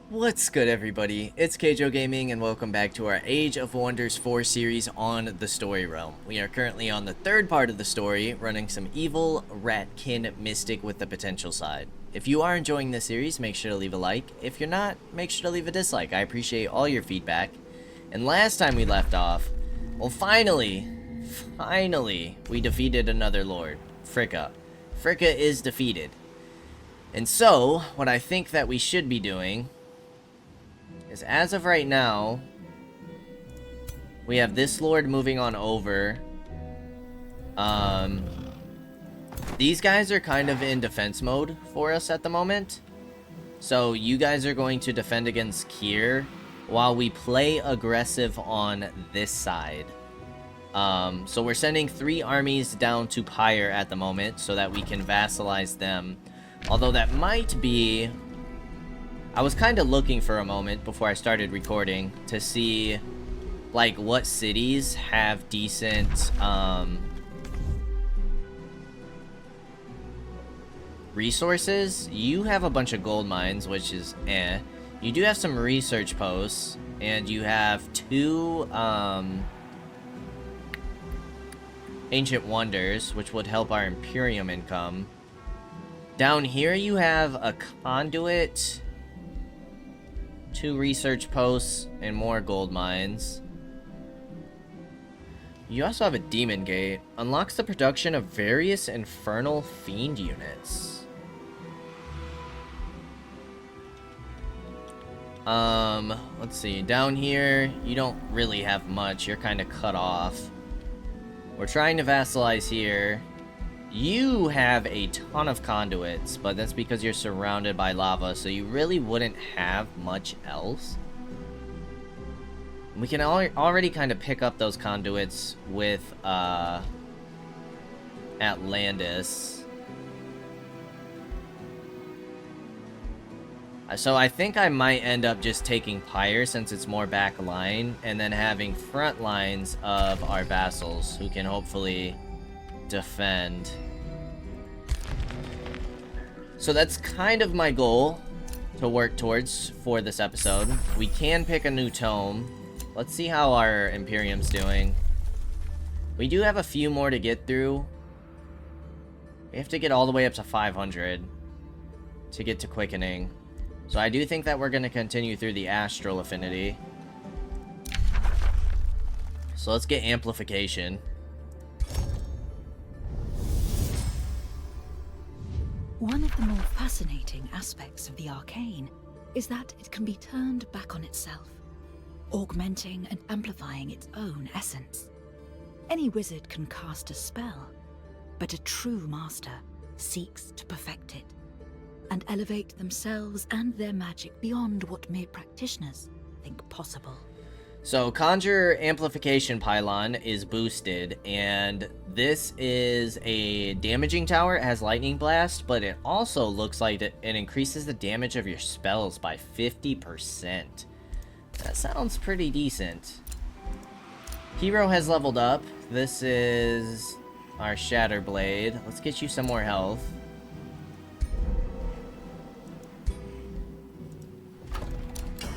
What's good, everybody? It's Kaige-O Gaming, and welcome back to our Age of Wonders 4 series on the Story Realm. We are currently on the third part of the story, running some evil Ratkin Mystic with the potential side. If you are enjoying this series, make sure to leave a like. If you're not, make sure to leave a dislike. I appreciate all your feedback. And last time we left off, well, finally, we defeated another lord, Fricka. Fricka is defeated. And so, what I think that we should be doing is, as of right now, we have this lord moving on over. These guys are kind of in defense mode for us at the moment. So you guys are going to defend against Kier while we play aggressive on this side. So we're sending 3 armies down to Pyre at the moment so that we can vassalize them. Although that might be... I was kind of looking for a moment before I started recording to see, like, what cities have decent, resources. You have a bunch of gold mines, which is eh. You do have some research posts, and you have 2, ancient wonders, which would help our Imperium income. Down here you have a conduit, 2 research posts, and more gold mines. You also have a demon gate. Unlocks the production of various infernal fiend units. Let's see. Down here, you don't really have much. You're kind of cut off. We're trying to vassalize here. You have a ton of conduits, but that's because you're surrounded by lava, so you really wouldn't have much else. We can already kind of pick up those conduits with Atlantis. So I think I might end up just taking Pyre since it's more back line, and then having front lines of our vassals who can hopefully defend. So that's kind of my goal to work towards for this episode. We can pick a new tome. Let's see how our Imperium's doing. We do have a few more to get through. We have to get all the way up to 500 to get to Quickening. So I do think that we're going to continue through the Astral Affinity. So let's get Amplification. One of the more fascinating aspects of the arcane is that it can be turned back on itself, augmenting and amplifying its own essence. Any wizard can cast a spell, but a true master seeks to perfect it and elevate themselves and their magic beyond what mere practitioners think possible. So Conjure Amplification Pylon is boosted, and this is a damaging tower. It has Lightning Blast, but it also looks like it increases the damage of your spells by 50%. That sounds pretty decent. Hero has leveled up. This is our Shatter Blade. Let's get you some more health.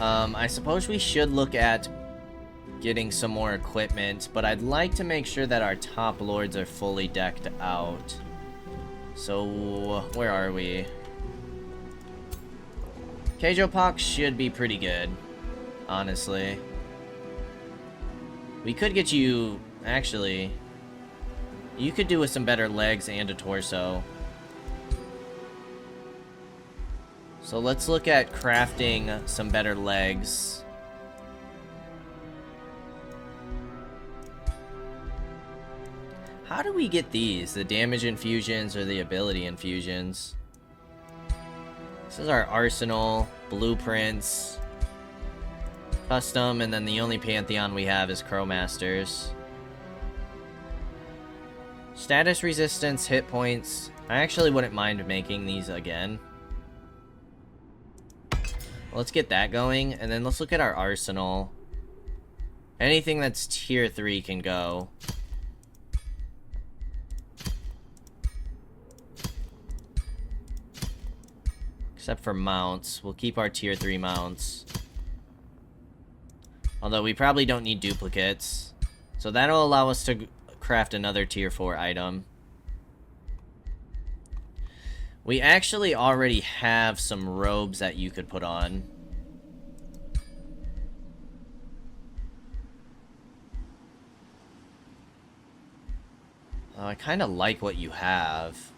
I suppose we should look at getting some more equipment, but I'd like to make sure that our top lords are fully decked out. So, where are we? Kaige-O Pox should be pretty good, honestly. We could get you... Actually, you could do with some better legs and a torso. So let's look at crafting some better legs. How do we get these? The damage infusions or the ability infusions? This is our arsenal, blueprints, custom, and then the only pantheon we have is Crowmasters. Status resistance, hit points. I actually wouldn't mind making these again. Let's get that going, and then let's look at our arsenal. Anything that's tier 3 can go. Except for mounts. We'll keep our tier 3 mounts. Although we probably don't need duplicates. So that'll allow us to craft another tier 4 item. We actually already have some robes that you could put on. I kind of like what you have.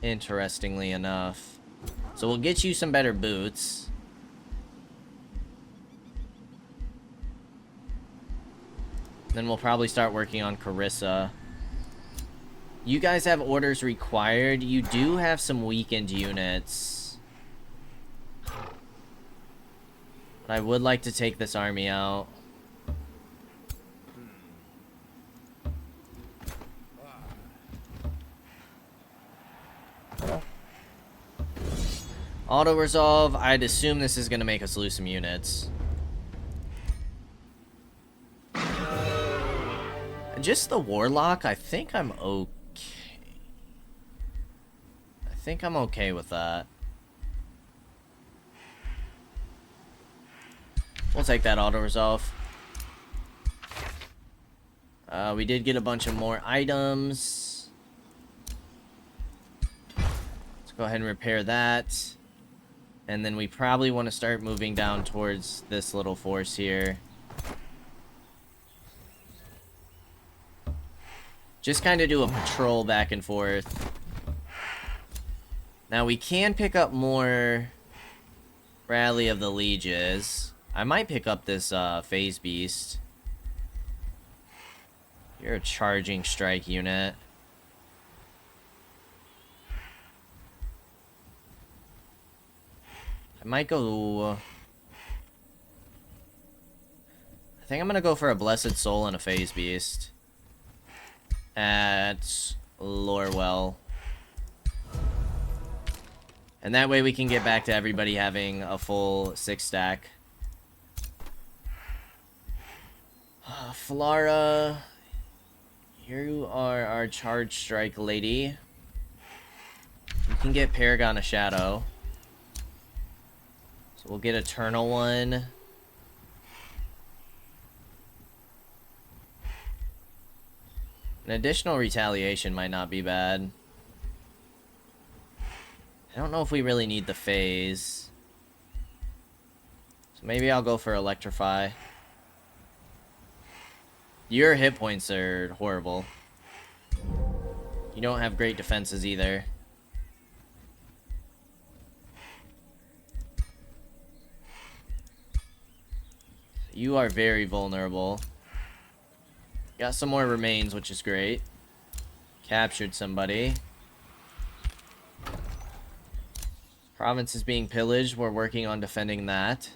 Interestingly enough. So we'll get you some better boots. Then we'll probably start working on Carissa. You guys have orders required. You do have some weakened units. But I would like to take this army out. Auto-resolve. I'd assume this is going to make us lose some units. Just the Warlock, I think I'm okay. I think I'm okay with that. We'll take that auto-resolve. We did get a bunch of more items. Let's go ahead and repair that. And then we probably want to start moving down towards this little force here. Just kind of do a patrol back and forth. Now we can pick up more Rally of the Lieges. I might pick up this Phase Beast. You're a charging strike unit. I might go... I think I'm gonna go for a Blessed Soul and a Phase Beast. At Lorwell. And that way we can get back to everybody having a full 6-stack. Flara, you are our charge strike lady. You can get Paragon of Shadow. So we'll get Eternal one. An additional retaliation might not be bad. I don't know if we really need the phase. So maybe I'll go for Electrify. Your hit points are horrible. You don't have great defenses either. You are very vulnerable. Got some more remains, which is great. Captured somebody. Province is being pillaged. We're working on defending that.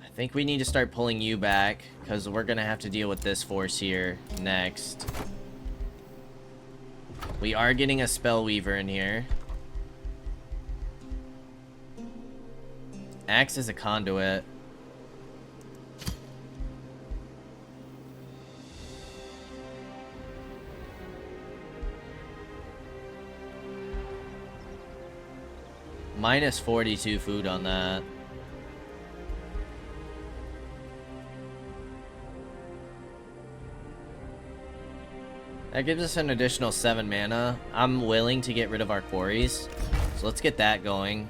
I think we need to start pulling you back, because we're going to have to deal with this force here next. We are getting a Spellweaver in here. Acts as a conduit. Minus 42 food on that. That gives us an additional 7 mana. I'm willing to get rid of our quarries. So let's get that going.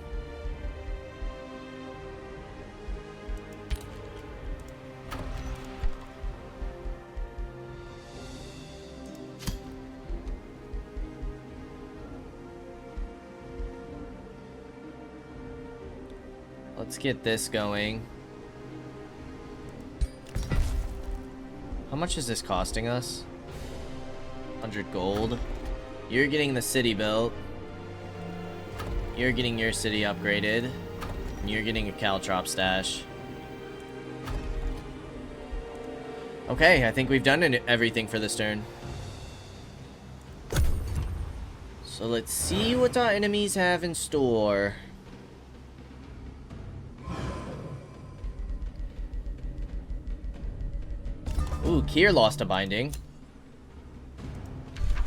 Let's get this going. How much is this costing us? 100 gold. You're getting the city built. You're getting your city upgraded. And you're getting a caltrop stash. Okay, I think we've done everything for this turn. So let's see what our enemies have in store. Ooh, Kier lost a binding.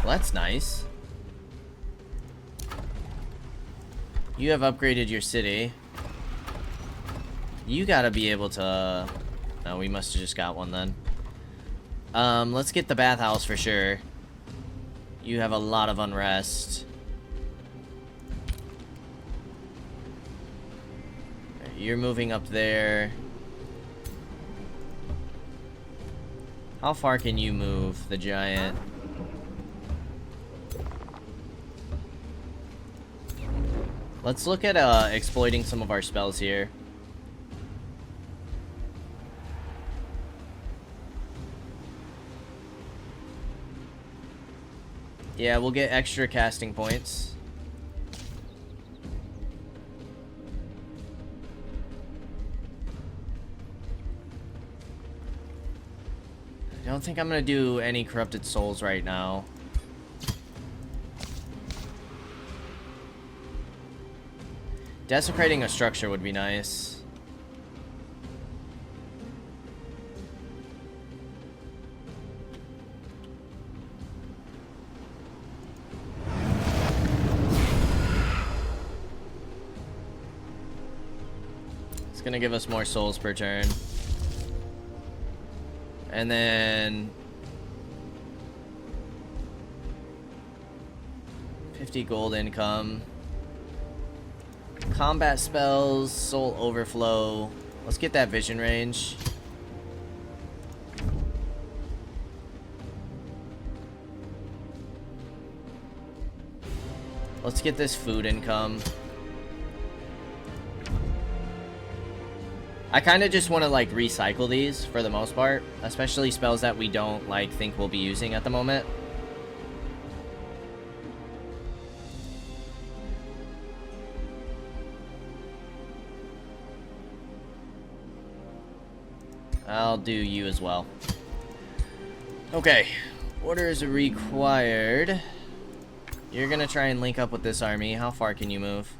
Well, that's nice. You have upgraded your city. You gotta be able to... No, we must have just got one then. Let's get the bathhouse for sure. You have a lot of unrest. You're moving up there. How far can you move, the giant? Let's look at exploiting some of our spells here. Yeah, we'll get extra casting points. I don't think I'm gonna do any corrupted souls right now. Desecrating a structure would be nice. It's gonna give us more souls per turn. And then 50 gold income. Combat spells, soul overflow. Let's get that vision range. Let's get this food income. I kind of just want to like recycle these for the most part, especially spells that we don't like think we'll be using at the moment. I'll do you as well. Okay, orders required. You're gonna try and link up with this army. How far can you move?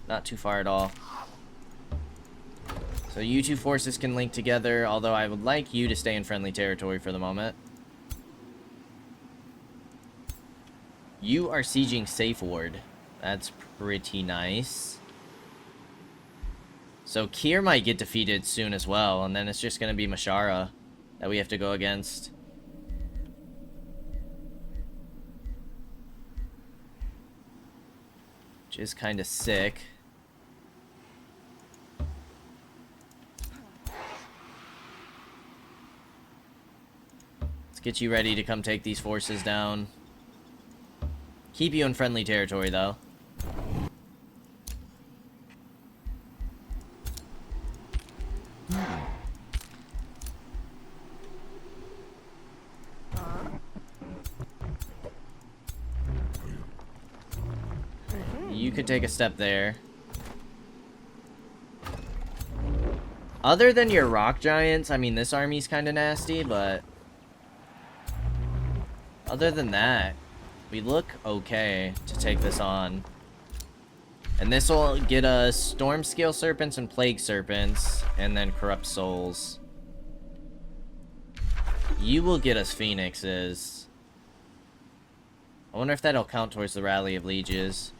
Not too far at all. So you two forces can link together, although I would like you to stay in friendly territory for the moment. You are sieging Safe Ward. That's pretty nice. So Kier might get defeated soon as well, and then it's just going to be Mashara that we have to go against. Which is kind of sick. Let's get you ready to come take these forces down. Keep you in friendly territory, though. You could take a step there. Other than your rock giants, I mean, this army's kind of nasty, but other than that, we look okay to take this on. And this will get us Storm Scale Serpents and Plague Serpents, and then Corrupt Souls. You will get us Phoenixes. I wonder if that'll count towards the Rally of Lieges.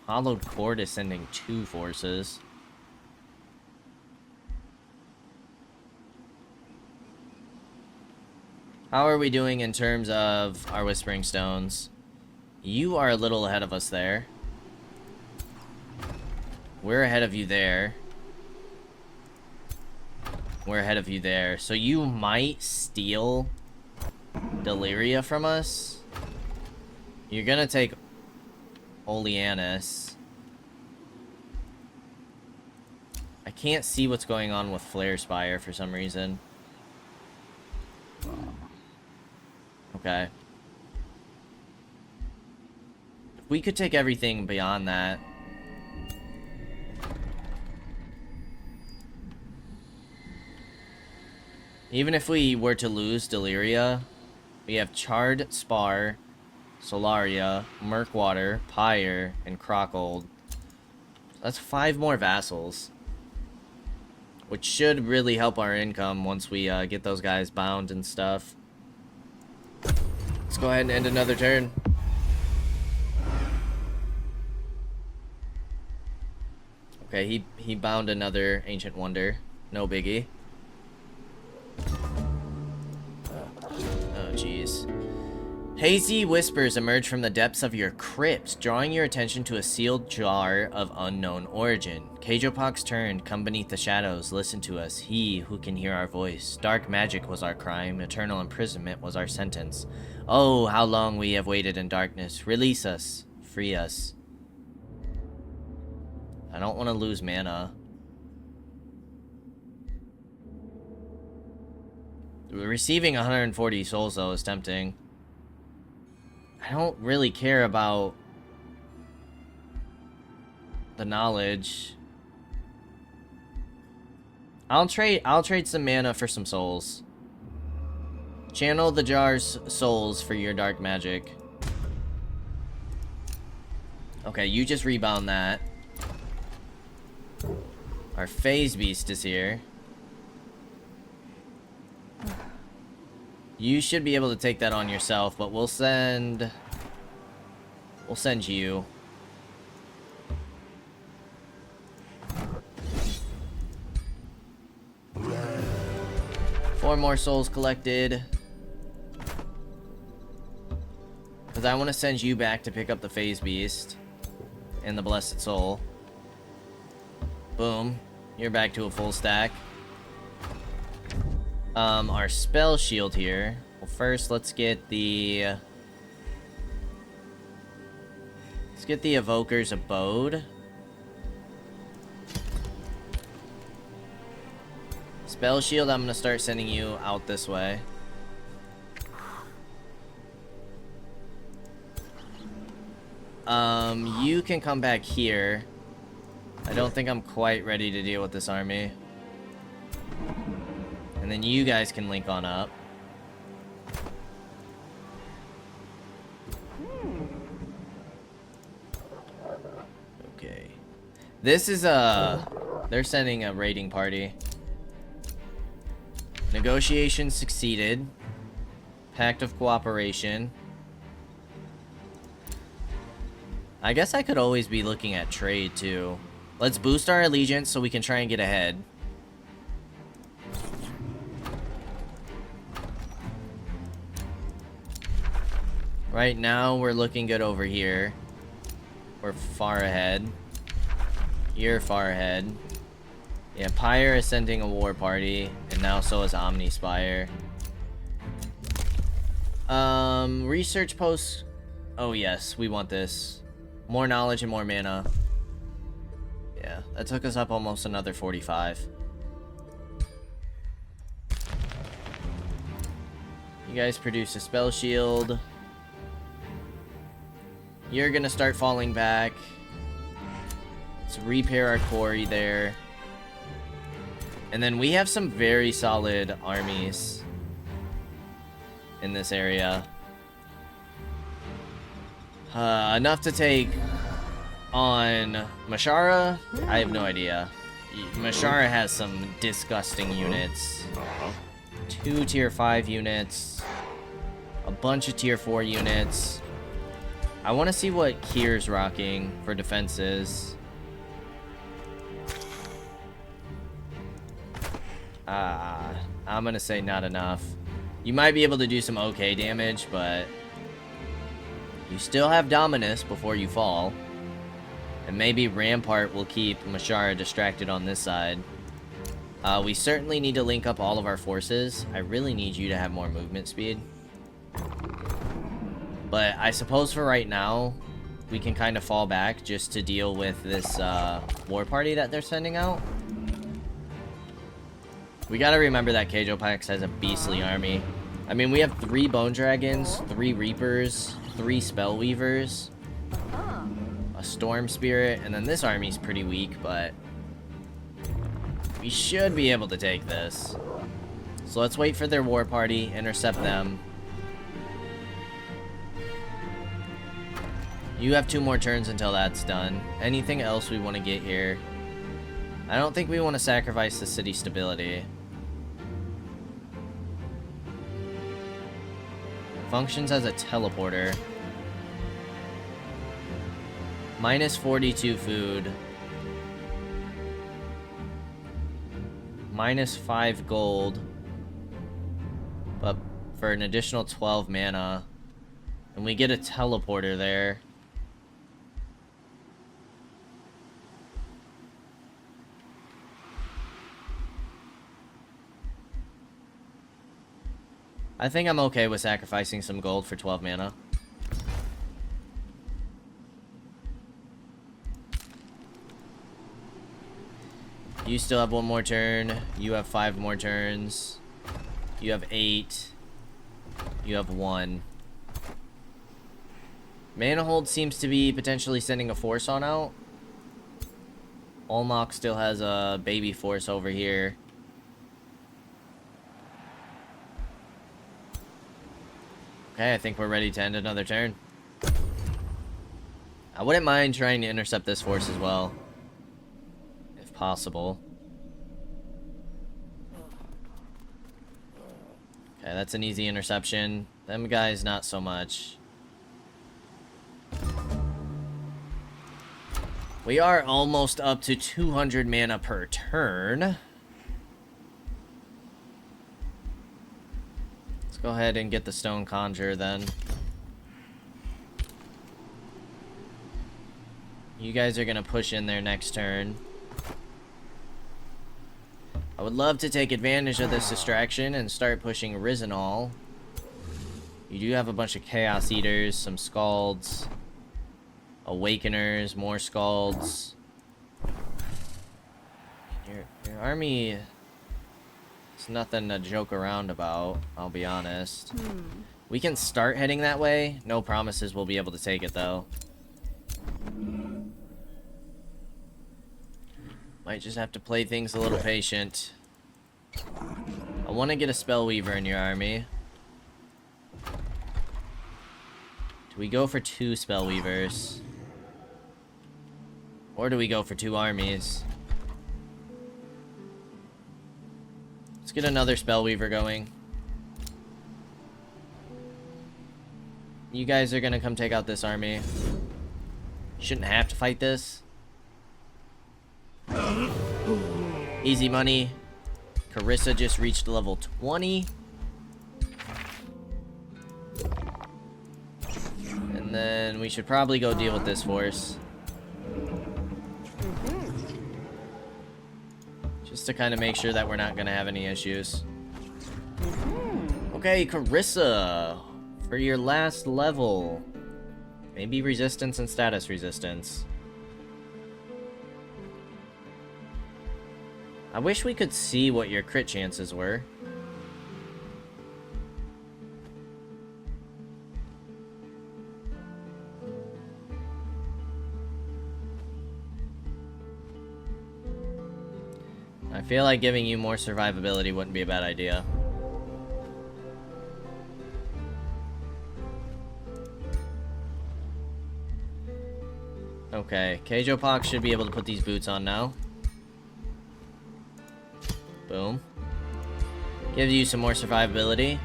Hollowed Cord is sending 2 forces. How are we doing in terms of our Whispering Stones? You are a little ahead of us there. We're ahead of you there. We're ahead of you there. So you might steal Deliria from us. You're gonna take Oleanus. I can't see what's going on with Flare Spire for some reason. Okay. If we could take everything beyond that. Even if we were to lose Deliria, we have Charred Spar, Solaria, Murkwater, Pyre, and Crockold. That's 5 more vassals. which should really help our income once we get those guys bound and stuff. Let's go ahead and end another turn. Okay, he bound another Ancient Wonder. No biggie. Oh, jeez. Hazy whispers emerge from the depths of your crypt, drawing your attention to a sealed jar of unknown origin. Kaige-O's turned, come beneath the shadows, listen to us, he who can hear our voice. Dark magic was our crime, eternal imprisonment was our sentence. Oh, how long we have waited in darkness. Release us, free us. I don't want to lose mana. Receiving 140 souls, though, is tempting. I don't really care about the knowledge. I'll trade some mana for some souls. Channel the jar's souls for your dark magic. Okay, you just rebound that. Our phase beast is here. You should be able to take that on yourself, but we'll send you. Four more souls collected. Because I want to send you back to pick up the phase beast and the blessed soul. Boom. You're back to a full stack. Our spell shield here. Well, first, let's get the Evoker's Abode. Spell shield, I'm gonna start sending you out this way. You can come back here. I don't think I'm quite ready to deal with this army. And then you guys can link on up. Okay. This is they're sending a raiding party. Negotiation succeeded. Pact of cooperation. I guess I could always be looking at trade too. Let's boost our allegiance so we can try and get ahead. Right now, we're looking good over here. We're far ahead. You're far ahead. Yeah, Pyre is sending a war party, and now so is Omnispire. Research posts. Oh yes, we want this. More knowledge and more mana. Yeah, that took us up almost another 45. You guys produce a spell shield. You're gonna start falling back. Let's repair our quarry there. And then we have some very solid armies in this area. Enough to take on Mashara? I have no idea. Mashara has some disgusting units. 2 tier 5 units. A bunch of tier 4 units. I want to see what Kier's rocking for defenses. I'm gonna say not enough. You might be able to do some okay damage, but you still have Dominus before you fall. And maybe Rampart will keep Mashara distracted on this side. We certainly need to link up all of our forces. I really need you to have more movement speed. But I suppose for right now, we can kind of fall back just to deal with this war party that they're sending out. We gotta remember that Kaige-O has a beastly army. I mean, we have 3 Bone Dragons, 3 Reapers, 3 Spellweavers, a Storm Spirit, and then this army's pretty weak, but we should be able to take this. So let's wait for their war party, intercept them. You have 2 more turns until that's done. Anything else we want to get here? I don't think we want to sacrifice the city stability. Functions as a teleporter. Minus 42 food. Minus 5 gold. But for an additional 12 mana. And we get a teleporter there. I think I'm okay with sacrificing some gold for 12 mana. You still have 1 more turn. You have 5 more turns. You have 8. You have 1. Manahold seems to be potentially sending a force on out. Olmok still has a baby force over here. Okay, I think we're ready to end another turn. I wouldn't mind trying to intercept this force as well, if possible. Okay, that's an easy interception. Them guys, not so much. We are almost up to 200 mana per turn. Go ahead and get the Stone Conjure then. You guys are gonna push in there next turn. I would love to take advantage of this distraction and start pushing Rizenol. You do have a bunch of Chaos Eaters, some Scalds, Awakeners, more Scalds. Your army... It's nothing to joke around about, I'll be honest. We can start heading that way. No promises we'll be able to take it, though. Might just have to play things a little patient. I want to get a Spellweaver in your army. Do we go for 2 Spellweavers? Or do we go for 2 armies? Let's get another Spellweaver going. You guys are gonna come take out this army. Shouldn't have to fight this. Easy money. Carissa just reached level 20. And then we should probably go deal with this force. Just to kind of make sure that we're not going to have any issues. Okay, Carissa. For your last level. Maybe resistance and status resistance. I wish we could see what your crit chances were. I feel like giving you more survivability wouldn't be a bad idea. Okay, Kaige-O should be able to put these boots on now. Boom. Gives you some more survivability.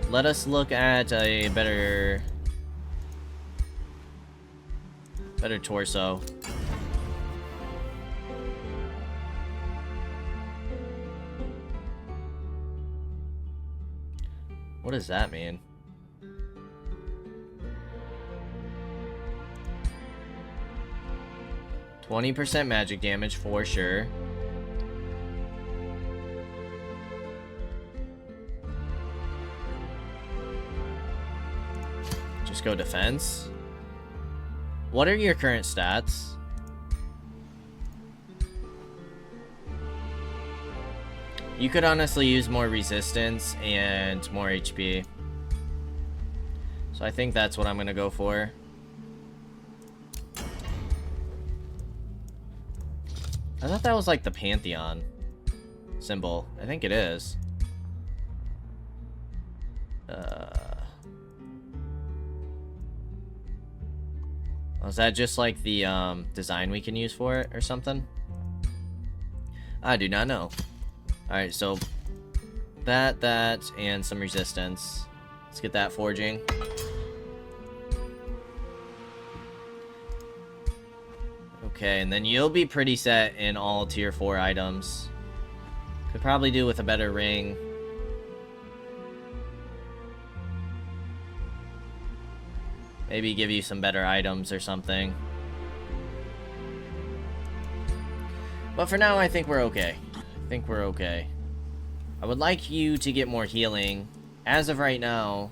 Let us look at a better torso. What does that mean? 20% magic damage for sure. Just go defense. What are your current stats? You could honestly use more resistance and more HP. So I think that's what I'm gonna go for. I thought that was like the Pantheon symbol. I think it is. Was that just like the design we can use for it or something? I do not know. Alright, so that, and some resistance. Let's get that forging. Okay, and then you'll be pretty set in all tier 4 items. Could probably do with a better ring. Maybe give you some better items or something. But for now, I think we're okay. I would like you to get more healing. As of right now,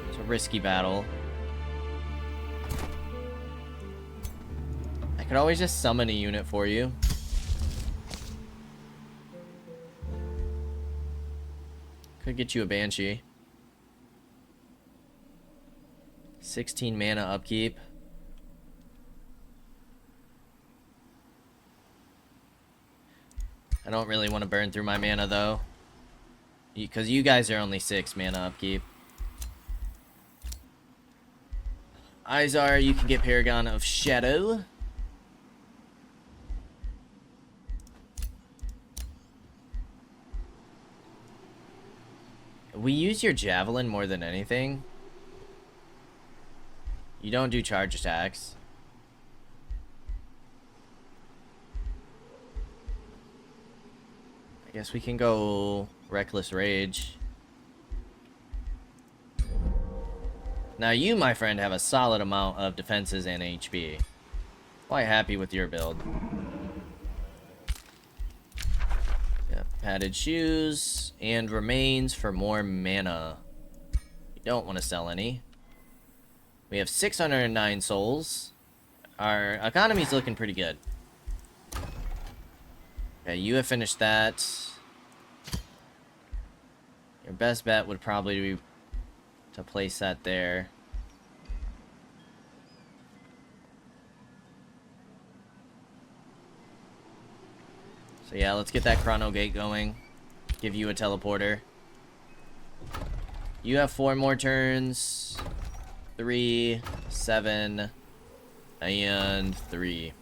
it's a risky battle. I could always just summon a unit for you. Could get you a Banshee. 16 mana upkeep. I don't really want to burn through my mana though, because you guys are only 6 mana upkeep. Izar, you can get Paragon of Shadow. We use your Javelin more than anything. You don't do charge attacks. I guess we can go Reckless Rage. Now you, my friend, have a solid amount of defenses and HP. Quite happy with your build. Yeah, padded shoes and remains for more mana. You don't want to sell any. We have 609 souls. Our economy's looking pretty good. Okay, you have finished that. Your best bet would probably be to place that there. So yeah, let's get that Chrono Gate going. Give you a teleporter. You have 4 more turns. 3, 7, and 3.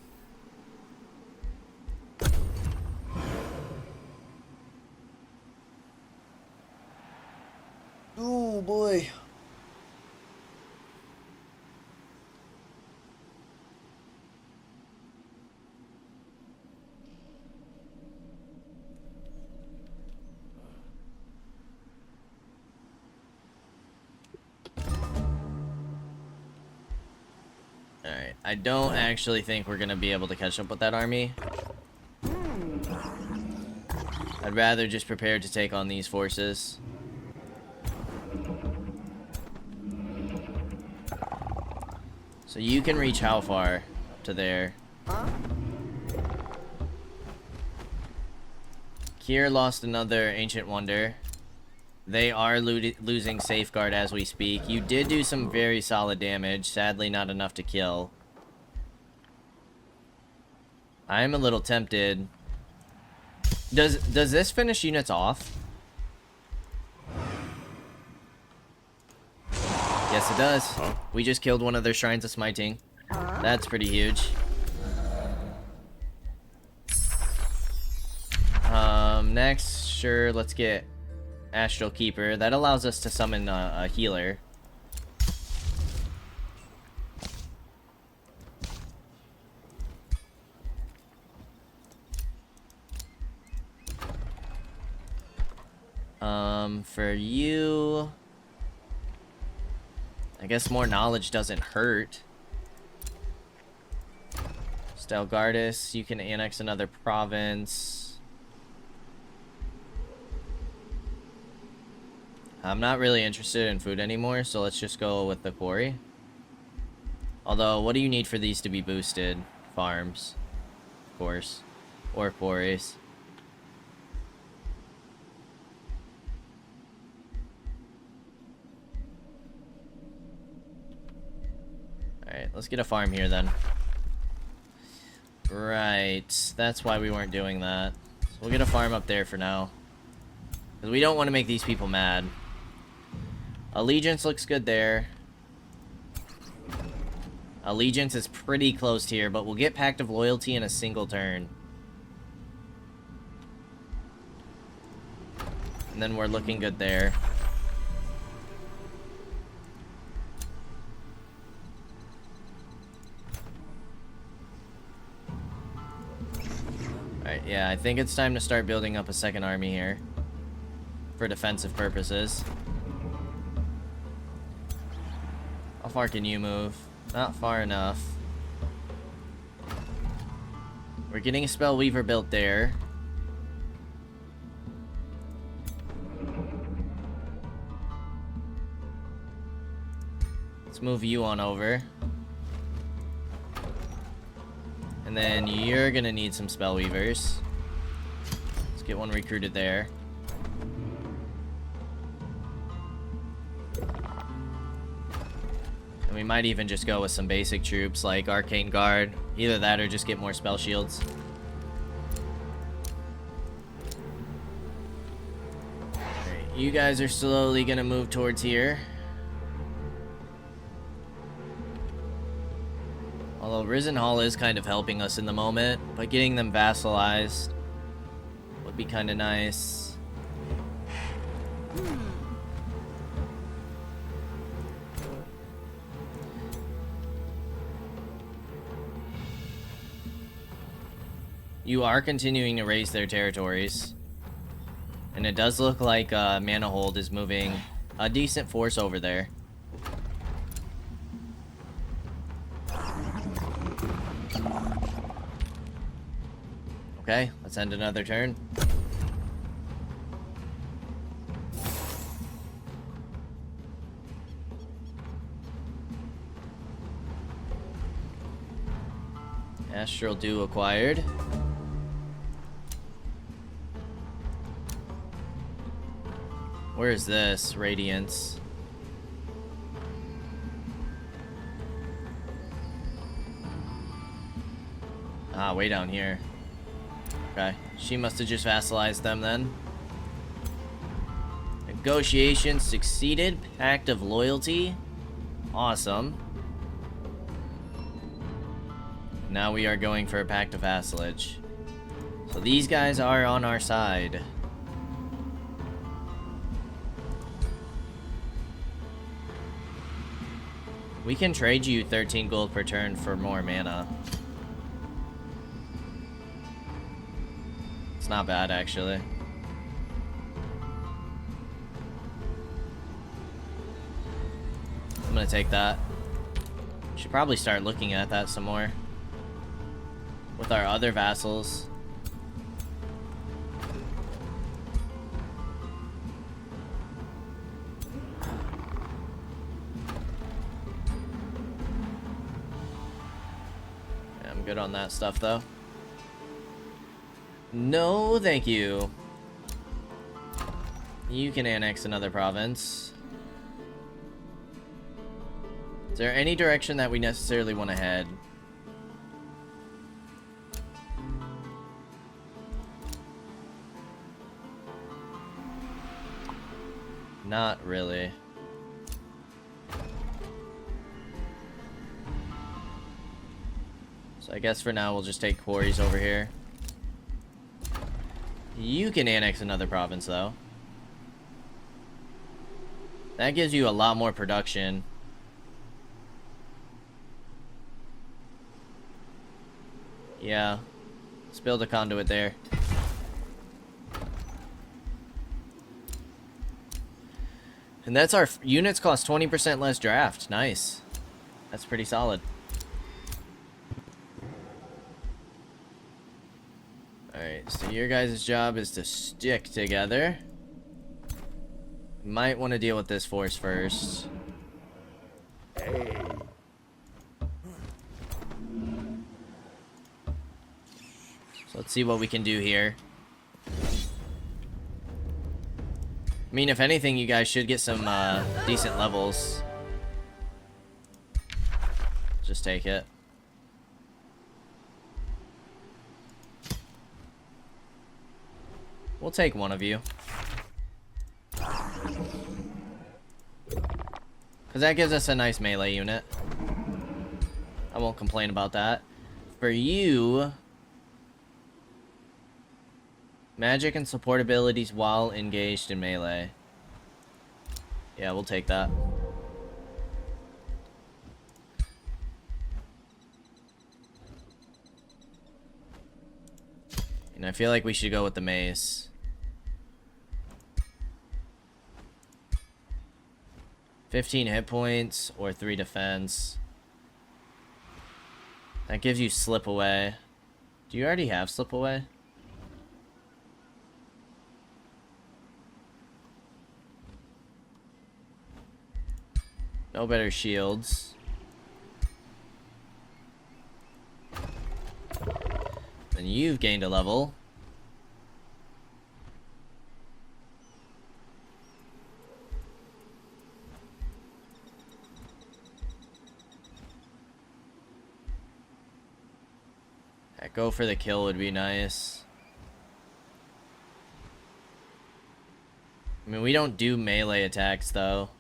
Oh boy. Alright, I don't actually think we're gonna be able to catch up with that army. I'd rather just prepare to take on these forces. So you can reach how far? Up to there. Kier lost another Ancient Wonder. They are losing Safeguard as we speak. You did do some very solid damage. Sadly, not enough to kill. I'm a little tempted. Does this finish units off? Yes, it does. We just killed one of their Shrines of Smiting. That's pretty huge. Next, sure, let's get Astral Keeper. That allows us to summon a healer. For you, I guess more knowledge doesn't hurt. Stelgardus, you can annex another province. I'm not really interested in food anymore, so let's just go with the quarry. Although, what do you need for these to be boosted? Farms, of course, or quarries. Alright, let's get a farm here then. Right, that's why we weren't doing that. So we'll get a farm up there for now. Because we don't want to make these people mad. Allegiance looks good there. Allegiance is pretty close here, but we'll get Pact of Loyalty in a single turn. And then we're looking good there. Alright, yeah, I think it's time to start building up a second army here. For defensive purposes. How far can you move? Not far enough. We're getting a Spell Weaver built there. Let's move you on over. And then you're gonna need some Spell Weavers. Let's get one recruited there. And we might even just go with some basic troops like Arcane Guard. Either that or just get more spell shields. Alright, you guys are slowly gonna move towards here. Although Risen Hall is kind of helping us in the moment, but getting them vassalized would be kind of nice. You are continuing to raise their territories. And it does look like Manahold is moving a decent force over there. Okay, let's end another turn. Astral Dew acquired. Where is this? Radiance. Ah, way down here. Okay, she must have just vassalized them then. Negotiation succeeded. Pact of Loyalty. Awesome. Now we are going for a Pact of Vassalage. So these guys are on our side. We can trade you 13 gold per turn for more mana. It's not bad, actually. I'm gonna take that. Should probably start looking at that some more. With our other vassals. Yeah, I'm good on that stuff, though. No, thank you. You can annex another province. Is there any direction that we necessarily want to head? Not really. So I guess for now we'll just take quarries over here. You can annex another province, though. That gives you a lot more production. Yeah. Let's build a conduit there. And that's our units cost 20% less draft. Nice. That's pretty solid. Alright, so your guys' job is to stick together. Might want to deal with this force first. Hey. So let's see what we can do here. I mean, if anything, you guys should get some decent levels. Just take it. We'll take one of you. Because that gives us a nice melee unit. I won't complain about that. For you, magic and support abilities while engaged in melee. Yeah, we'll take that. And I feel like we should go with the mace. 15 hit points or 3 defense. That gives you slip away. Do you already have slip away? No better shields. Then you've gained a level. That go for the kill would be nice. I mean, we don't do melee attacks though.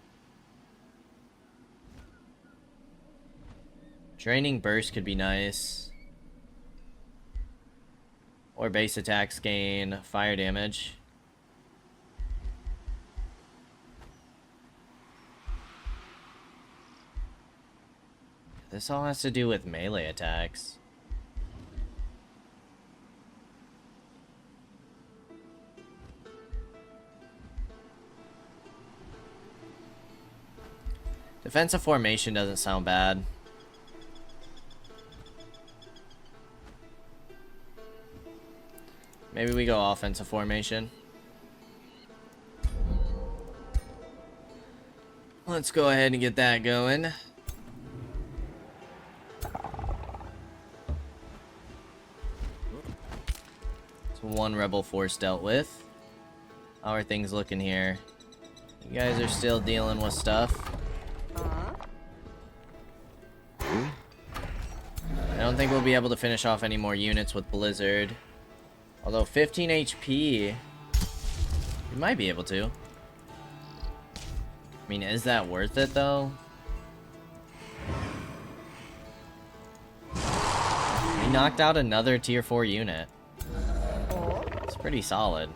Draining burst could be nice. Or base attacks gain fire damage. This all has to do with melee attacks. Defensive formation doesn't sound bad. Maybe we go offensive formation. Let's go ahead and get that going. So one rebel force dealt with. How are things looking here? You guys are still dealing with stuff. I don't think we'll be able to finish off any more units with Blizzard. Although 15 HP, we might be able to. I mean, is that worth it though? We knocked out another tier 4 unit. It's pretty solid.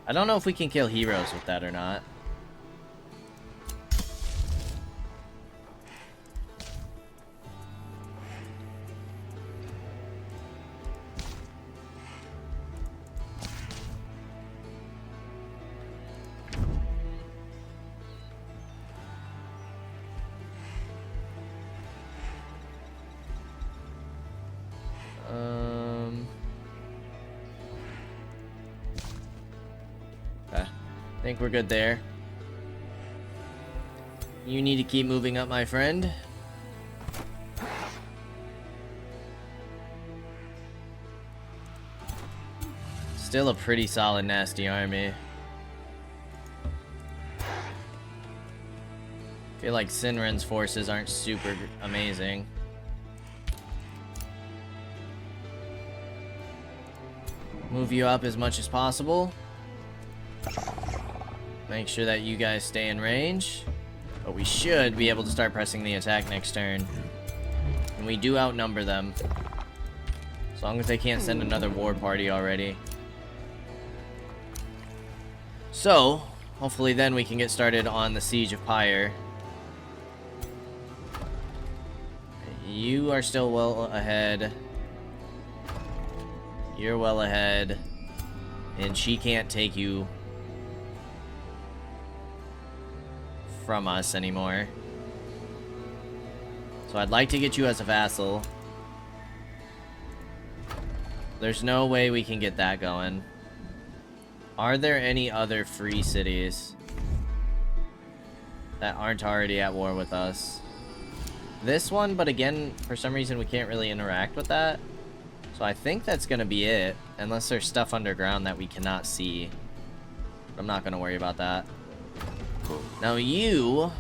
I don't know if we can kill heroes with that or not. Okay. I think we're good there. You need to keep moving up, my friend. Still a pretty solid, nasty army. I feel like Sinren's forces aren't super amazing. Move you up as much as possible. Make sure that you guys stay in range. But we should be able to start pressing the attack next turn. And we do outnumber them. As long as they can't send another war party already. So, hopefully then we can get started on the Siege of Pyre. You are still well ahead. You're well ahead. And she can't take you from us anymore. So I'd like to get you as a vassal. There's no way we can get that going. Are there any other free cities that aren't already at war with us? This one, but again, for some reason we can't really interact with that. So I think that's gonna be it, unless there's stuff underground that we cannot see. But I'm not gonna worry about that. Now you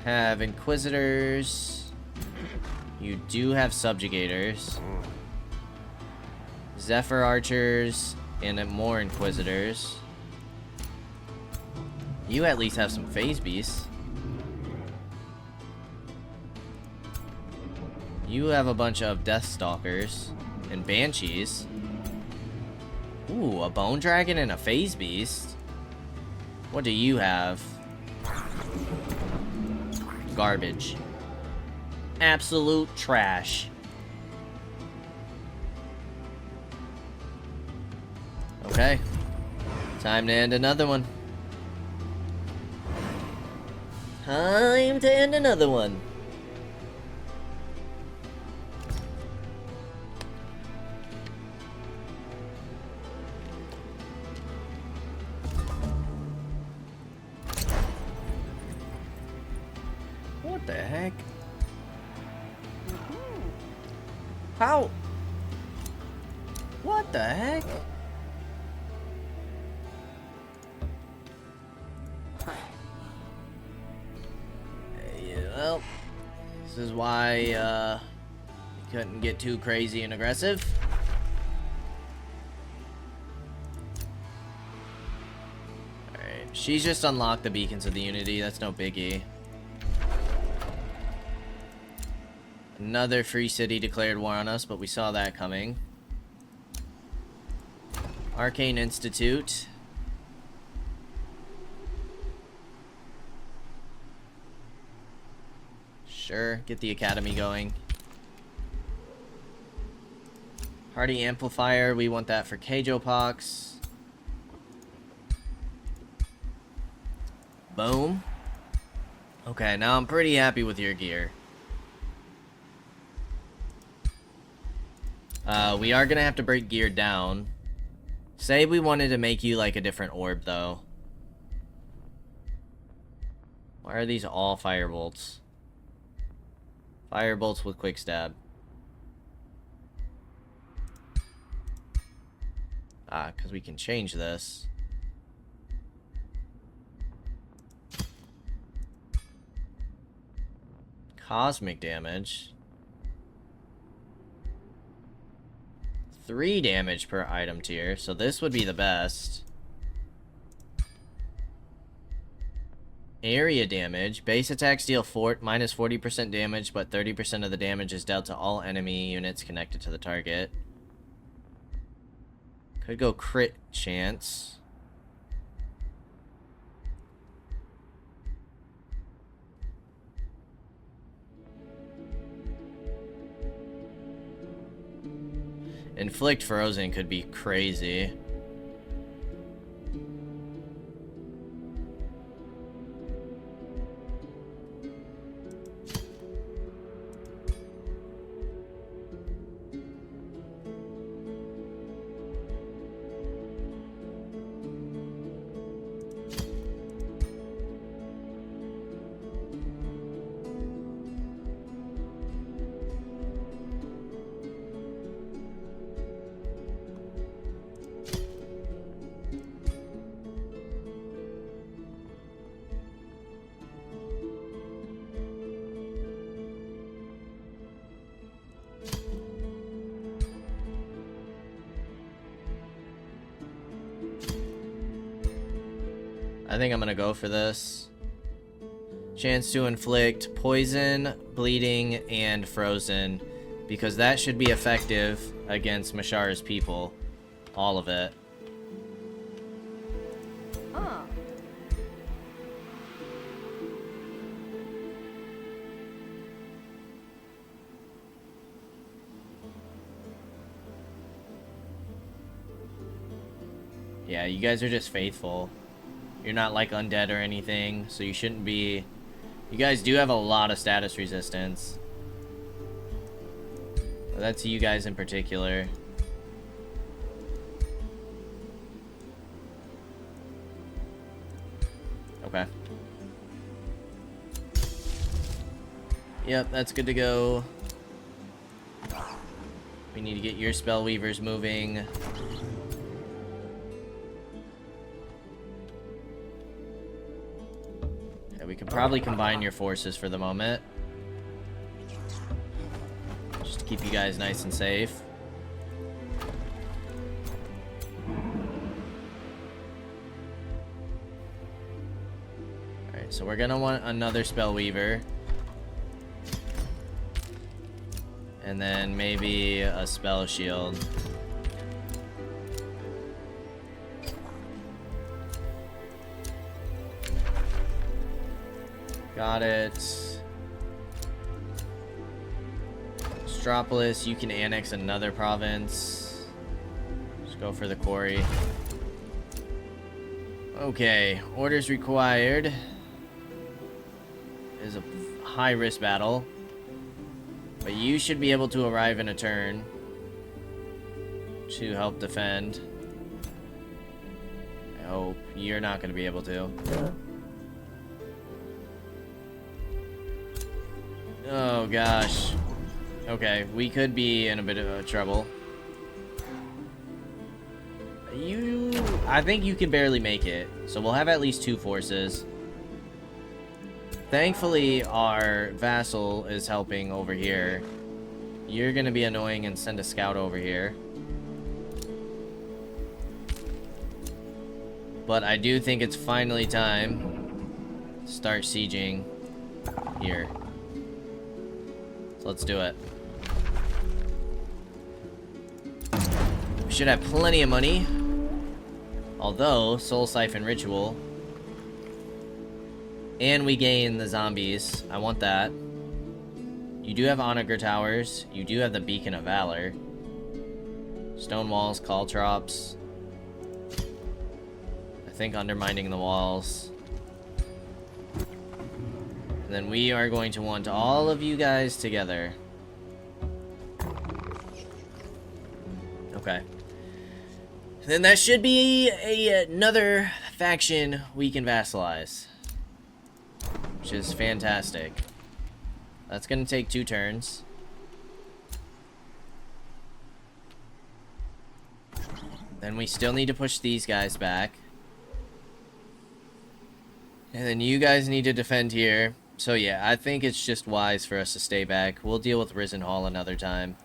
have Inquisitors. You do have Subjugators. Zephyr Archers and more Inquisitors. You at least have some Phase Beasts. You have a bunch of Deathstalkers and Banshees. Ooh, a Bone Dragon and a Phase Beast. What do you have? Garbage. Absolute trash. Okay. Time to end another one. Time to end another one. What the heck? How? What the heck? Well, this is why you couldn't get too crazy and aggressive. Alright, she's just unlocked the Beacons of the Unity, that's no biggie. Another free city declared war on us, but we saw that coming. Arcane Institute. Sure, get the academy going. Hardy Amplifier, we want that for Kaige-O Pox. Boom. Okay, now I'm pretty happy with your gear. We are gonna have to break gear down. Say we wanted to make you like a different orb, though. Why are these all firebolts? Firebolts with quick stab. Ah, because we can change this. Cosmic damage. 3 damage per item tier, so this would be the best. Area damage. Base attacks deal minus 40% damage, but 30% of the damage is dealt to all enemy units connected to the target. Could go crit chance. Inflict Frozen could be crazy. I think I'm gonna go for this. Chance to inflict poison, bleeding, and frozen, because that should be effective against Mashara's people. All of it. Oh. Yeah, you guys are just faithful. You're not like undead or anything, so you shouldn't be... You guys do have a lot of status resistance. That's you guys in particular. Okay. Yep, that's good to go. We need to get your spell weavers moving. We could probably combine your forces for the moment. Just to keep you guys nice and safe. Alright, so we're gonna want another Spellweaver. And then maybe a spell shield. Got it. Stropolis, you can annex another province. Just go for the quarry. Okay, orders required. Is a high-risk battle. But you should be able to arrive in a turn to help defend. I hope you're not going to be able to. Oh gosh. Okay, we could be in a bit of trouble. I think you can barely make it. So we'll have at least 2 forces. Thankfully, our vassal is helping over here. You're gonna be annoying and send a scout over here. But I do think it's finally time to start sieging here. So let's do it. We should have plenty of money. Although, Soul Siphon Ritual. And we gain the zombies. I want that. You do have Onager Towers. You do have the Beacon of Valor. Stone walls, caltrops. I think undermining the walls. And then we are going to want all of you guys together. Okay. Then that should be another faction we can vassalize. Which is fantastic. That's gonna take 2 turns. Then we still need to push these guys back. And then you guys need to defend here. So yeah, I think it's just wise for us to stay back. We'll deal with Risen Hall another time.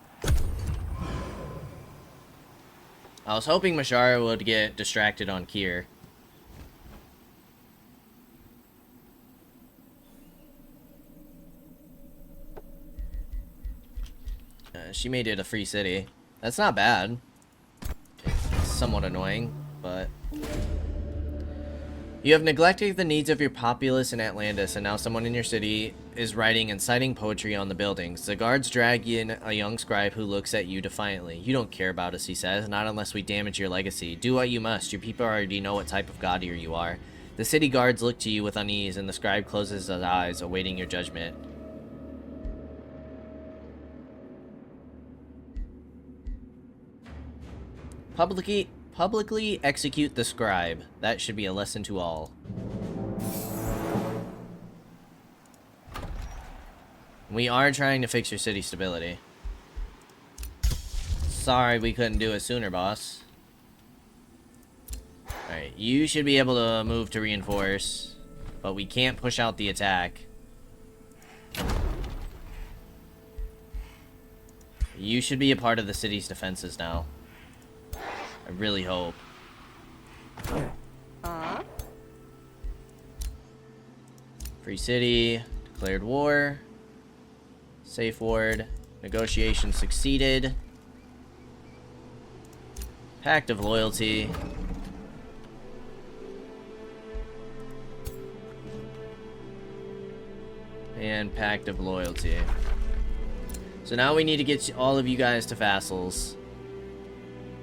I was hoping Mashara would get distracted on Kier. She made it a free city. That's not bad. It's somewhat annoying, but... You have neglected the needs of your populace in Atlantis, and now someone in your city is writing inciting poetry on the buildings. The guards drag in a young scribe who looks at you defiantly. You don't care about us, he says, not unless we damage your legacy. Do what you must. Your people already know what type of god you are. The city guards look to you with unease, and the scribe closes his eyes, awaiting your judgment. Publicly execute the scribe. That should be a lesson to all. We are trying to fix your city stability. Sorry we couldn't do it sooner, boss. Alright, you should be able to move to reinforce, but we can't push out the attack. You should be a part of the city's defenses now. I really hope. Free city, declared war, safe ward, negotiation succeeded, pact of loyalty, and pact of loyalty. So now we need to get all of you guys to vassals.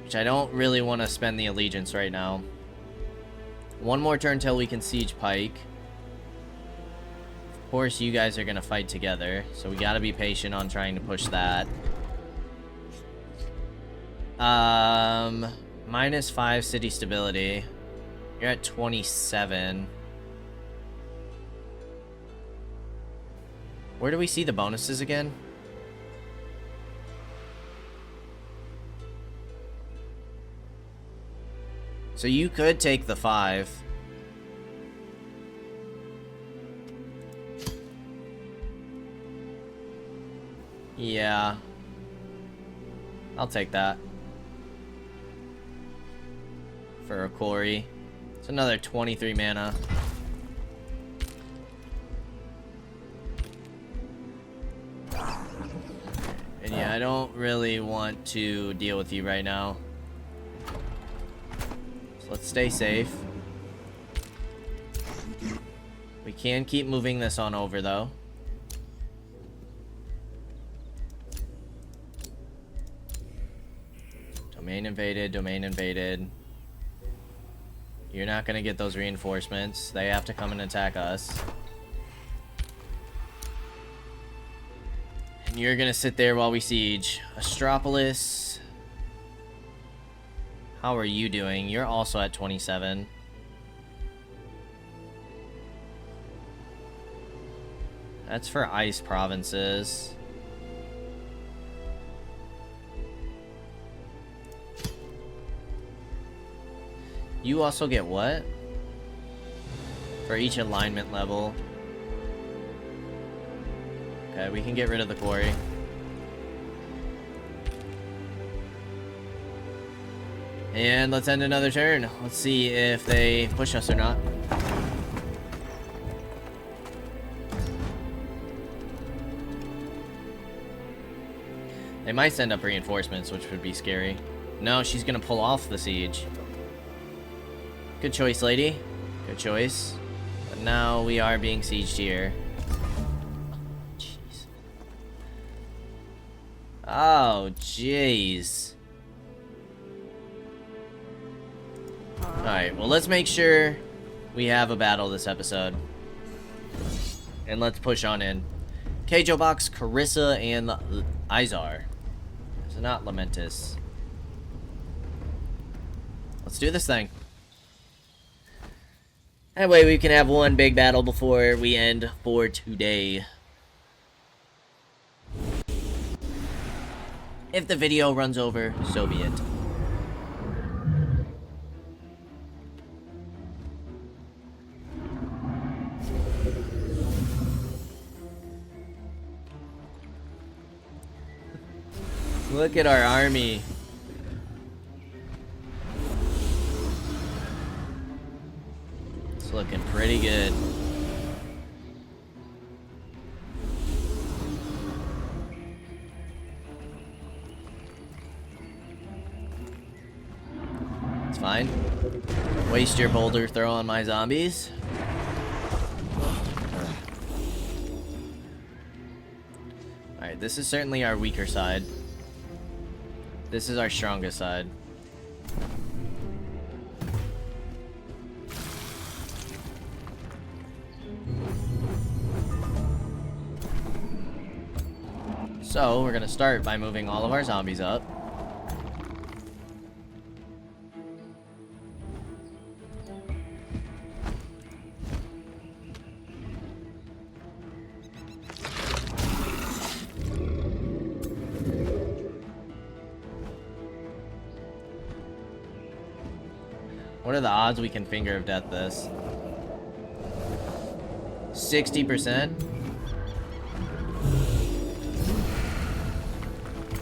Which I don't really want to spend the allegiance right now. One more turn till we can siege Pike. Of course, you guys are going to fight together. So we got to be patient on trying to push that. -5 city stability. You're at 27. Where do we see the bonuses again? So you could take the 5. Yeah. I'll take that. For a quarry. It's another 23 mana. And yeah, Yeah, I don't really want to deal with you right now. So let's stay safe. We can keep moving this on over, though. Domain invaded, domain invaded. You're not gonna get those reinforcements. They have to come and attack us. And you're gonna sit there while we siege. Astropolis. How are you doing? You're also at 27. That's for ice provinces. You also get what? For each alignment level. Okay, we can get rid of the quarry. And let's end another turn. Let's see if they push us or not. They might send up reinforcements, which would be scary. No, she's gonna pull off the siege. Good choice, lady. Good choice. But now we are being sieged here. Jeez. Oh, jeez. Alright, well, let's make sure we have a battle this episode. And let's push on in. Kaige-O box, Carissa, and Izar. So not Lamentus. Let's do this thing. That way we can have one big battle before we end for today. If the video runs over, so be it. Look at our army. It's looking pretty good. It's fine. Waste your boulder throw on my zombies. Alright, this is certainly our weaker side. This is our strongest side. So, we're gonna start by moving all of our zombies up. What are the odds we can Finger of Death this? 60%?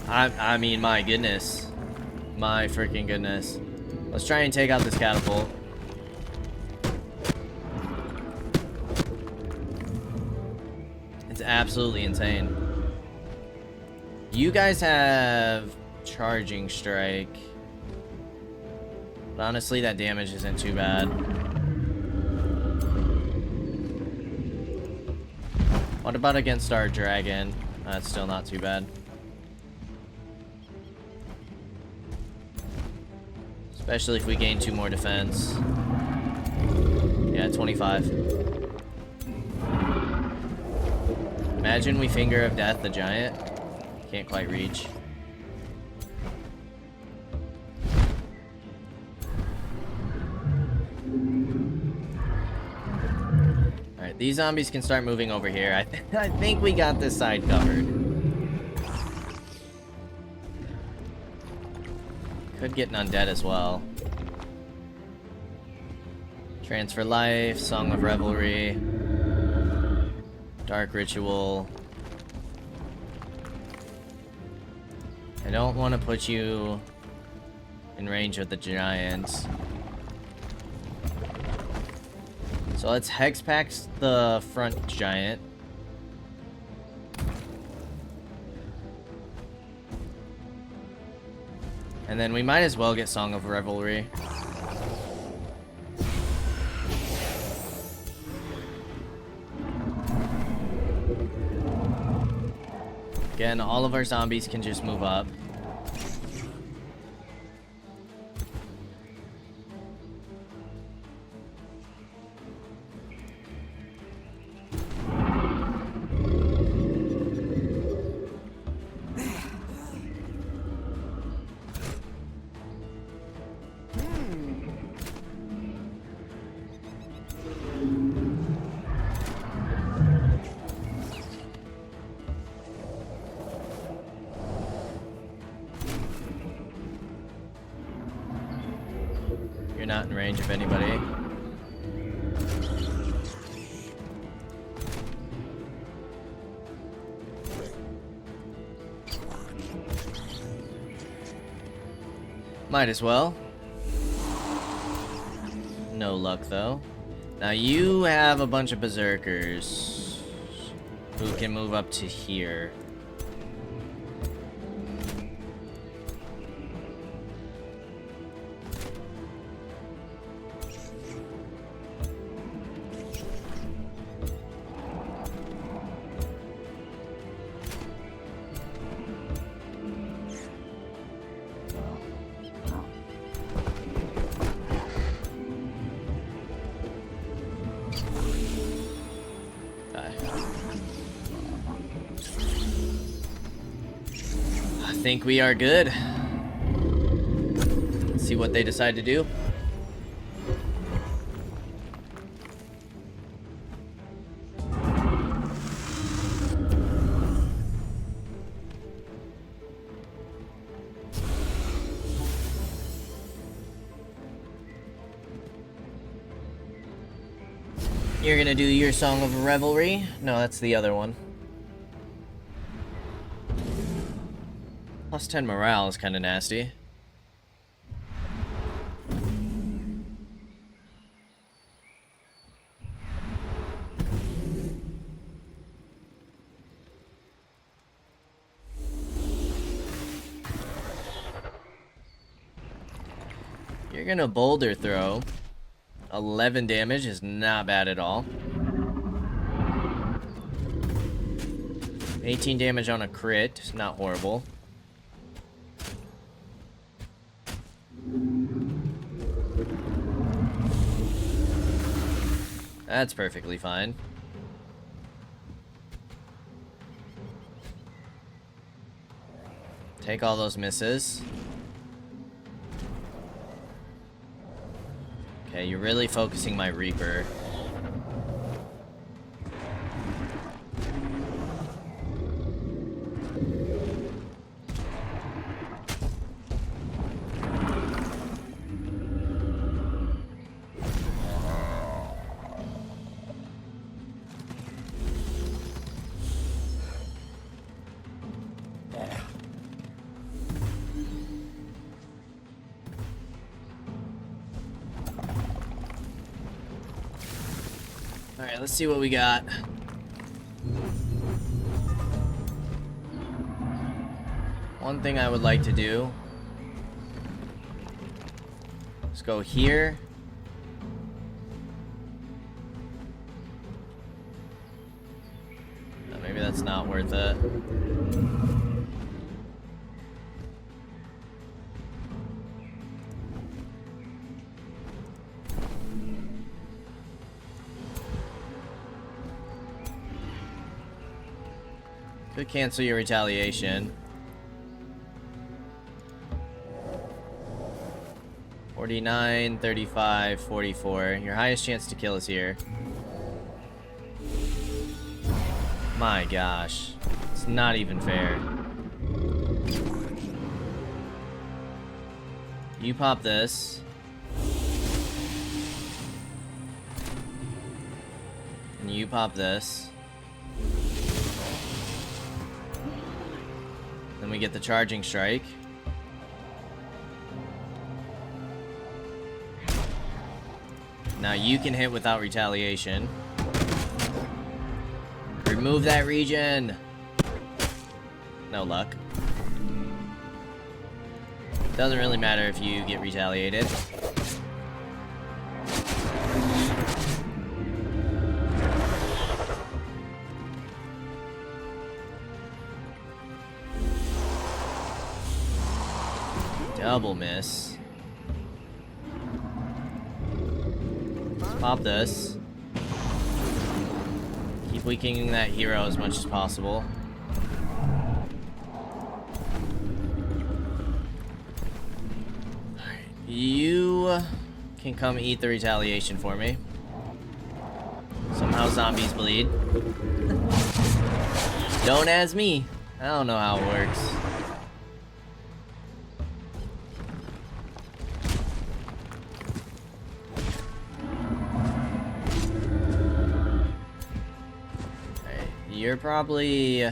I mean, my goodness. My freaking goodness. Let's try and take out this catapult. It's absolutely insane. You guys have Charging Strike. But honestly, that damage isn't too bad. What about against our dragon? That's still not too bad. Especially if we gain 2 more defense. Yeah, 25. Imagine we Finger of Death the giant. Can't quite reach. Alright, these zombies can start moving over here. I think we got this side covered. Could get an undead as well. Transfer Life, Song of Revelry, Dark Ritual. I don't want to put you in range of the giants. So let's Hexpax the front giant. And then we might as well get Song of Revelry. Again, all of our zombies can just move up. You're not in range of anybody. Might as well. No luck, though. Now, you have a bunch of berserkers who can move up to here. I think we are good. Let's see what they decide to do. You're gonna do your Song of Revelry? No, that's the other one. Plus 10 morale is kind of nasty. You're gonna boulder throw. 11 damage is not bad at all. 18 damage on a crit, not horrible. That's perfectly fine. Take all those misses. Okay, you're really focusing my Reaper. Alright, let's see what we got. One thing I would like to do is go here. Oh, maybe that's not worth it. Could cancel your retaliation. 49, 35, 44. Your highest chance to kill is here. My gosh. It's not even fair. You pop this. And you pop this. Then we get the charging strike. Now you can hit without retaliation. Remove that region. No luck. Doesn't really matter if you get retaliated. Double miss. Let's pop this. Keep weakening that hero as much as possible. Alright, you can come eat the retaliation for me. Somehow zombies bleed. Don't ask me. I don't know how it works. You're probably...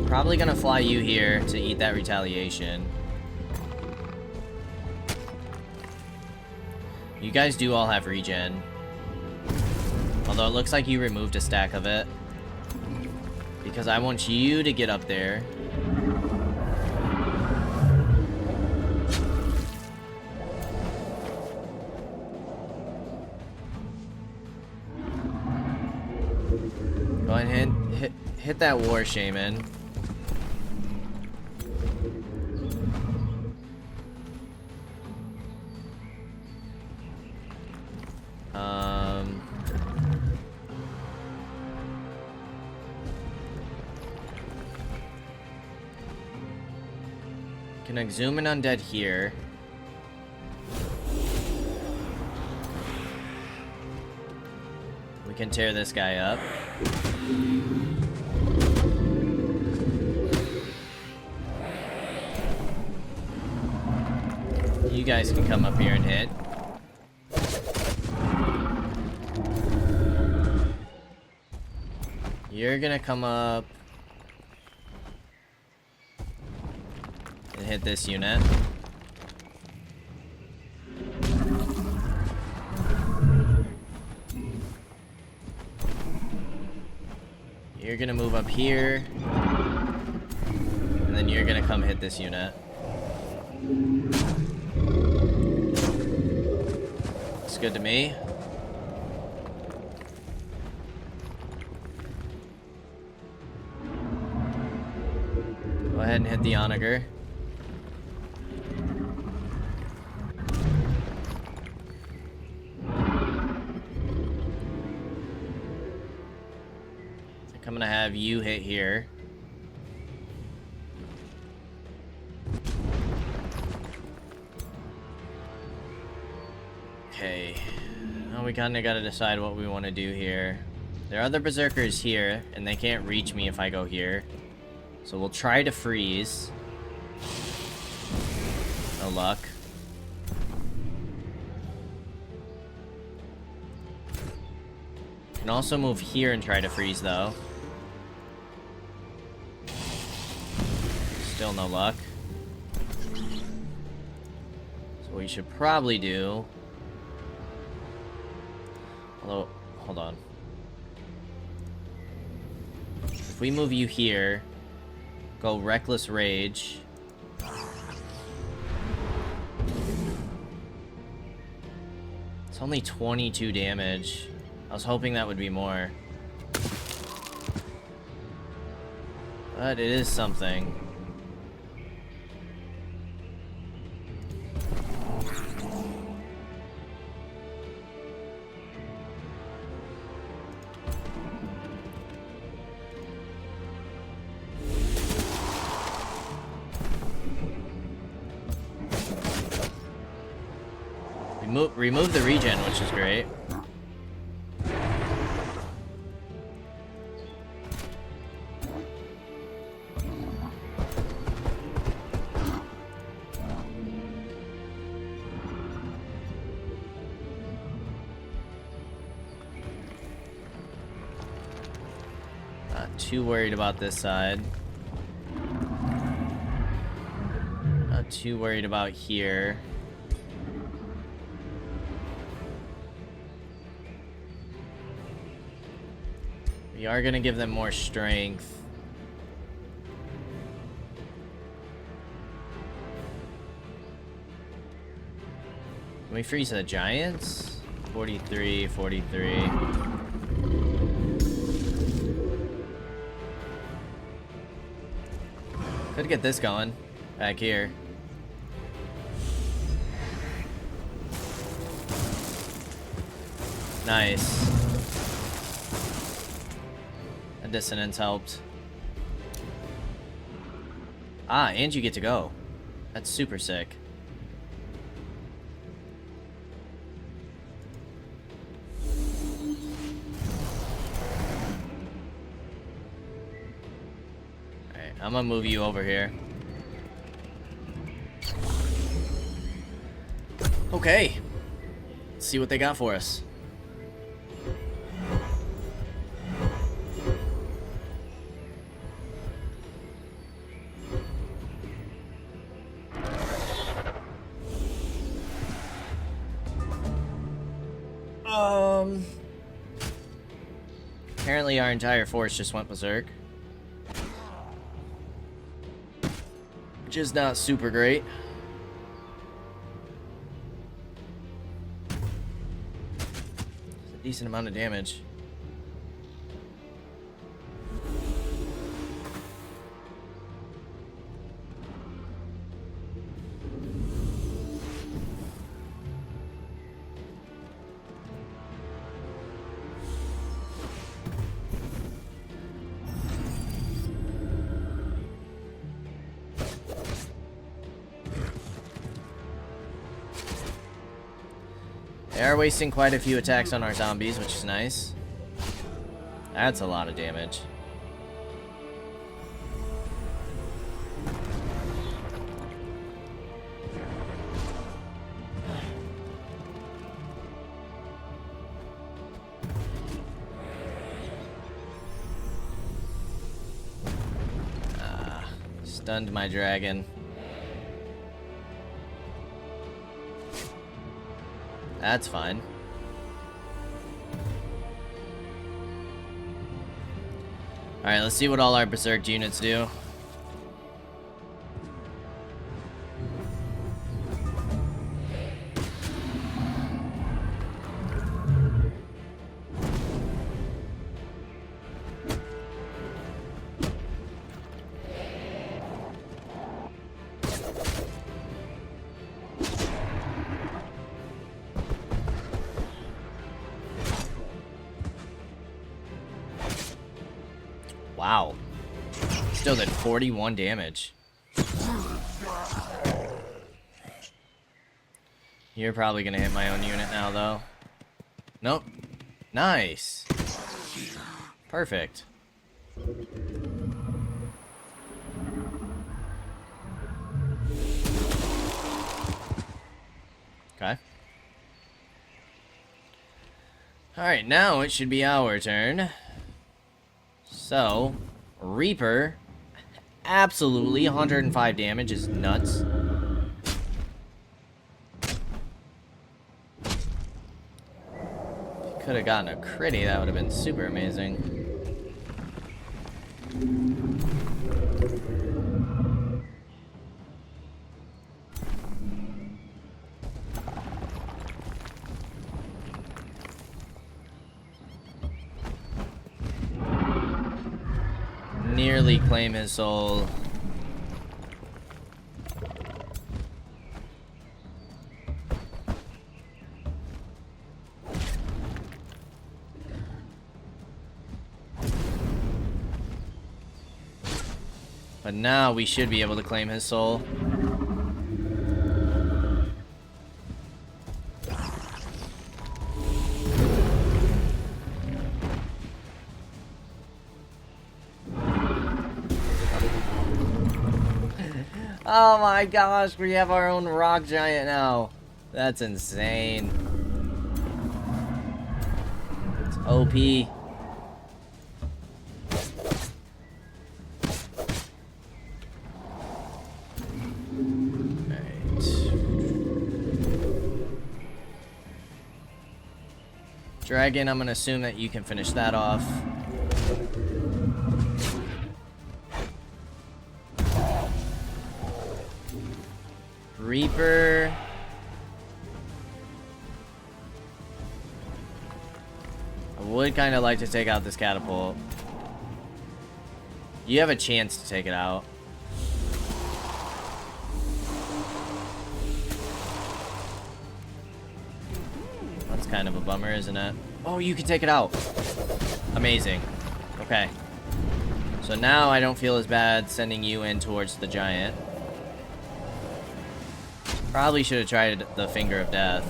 probably gonna fly you here to eat that retaliation. You guys do all have regen. Although it looks like you removed a stack of it. Because I want you to get up there. Go ahead and hit that war shaman. Can exhume an undead here. We can tear this guy up. You guys can come up here and hit. You're gonna come up and hit this unit. You're gonna move up here, and then you're gonna come hit this unit. Looks good to me. Go ahead and hit the onager. I'm gonna have you hit here. Okay. Now we kinda gotta decide what we want to do here. There are other berserkers here, and they can't reach me if I go here. So we'll try to freeze. No luck. Can also move here and try to freeze though. Still no luck. So what we should probably do... although, hold on. If we move you here, go Reckless Rage. It's only 22 damage. I was hoping that would be more. But it is something. Remove the regen, which is great. Not too worried about this side. Not too worried about here. We are gonna give them more strength. Can we freeze the giants? 43, 43. Could get this going back here. Nice. A dissonance helped. Ah, and you get to go. That's super sick. Alright, I'm gonna move you over here. Okay. Let's see what they got for us. Apparently our entire force just went berserk. Which is not super great. It's a decent amount of damage. They are wasting quite a few attacks on our zombies, which is nice. That's a lot of damage. Stunned my dragon. That's fine. Alright, let's see what all our berserk units do. Wow. Still did 41 damage. You're probably gonna hit my own unit now, though. Nope. Nice. Perfect. Okay. Alright, now it should be our turn. So, Reaper, absolutely 105 damage is nuts. Could have gotten a critty, that would have been super amazing. Nearly claim his soul. But now we should be able to claim his soul. Oh my gosh, we have our own rock giant now. That's insane. It's OP. Dragon, I'm gonna assume that you can finish that off. Reaper. I would kind of like to take out this catapult. You have a chance to take it out. That's kind of a bummer, isn't it? Oh, you can take it out. Amazing. Okay. So now I don't feel as bad sending you in towards the giant. Probably should have tried the Finger of Death.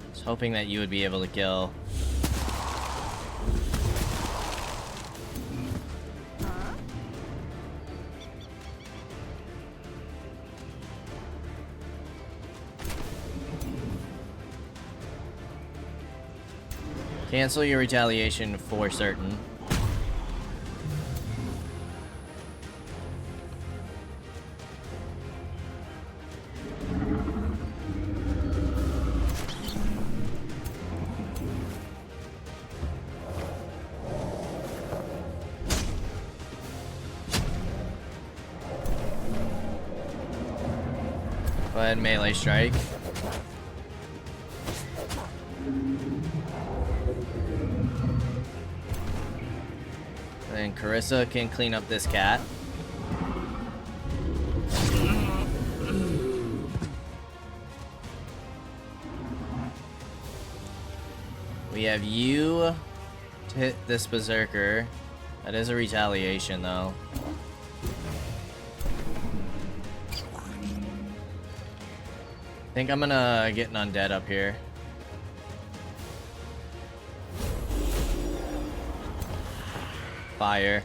I was hoping that you would be able to kill. Cancel your retaliation for certain. Go ahead and melee strike. And Carissa can clean up this cat. We have you to hit this berserker. That is a retaliation, though. I think I'm gonna get an undead up here. Fire.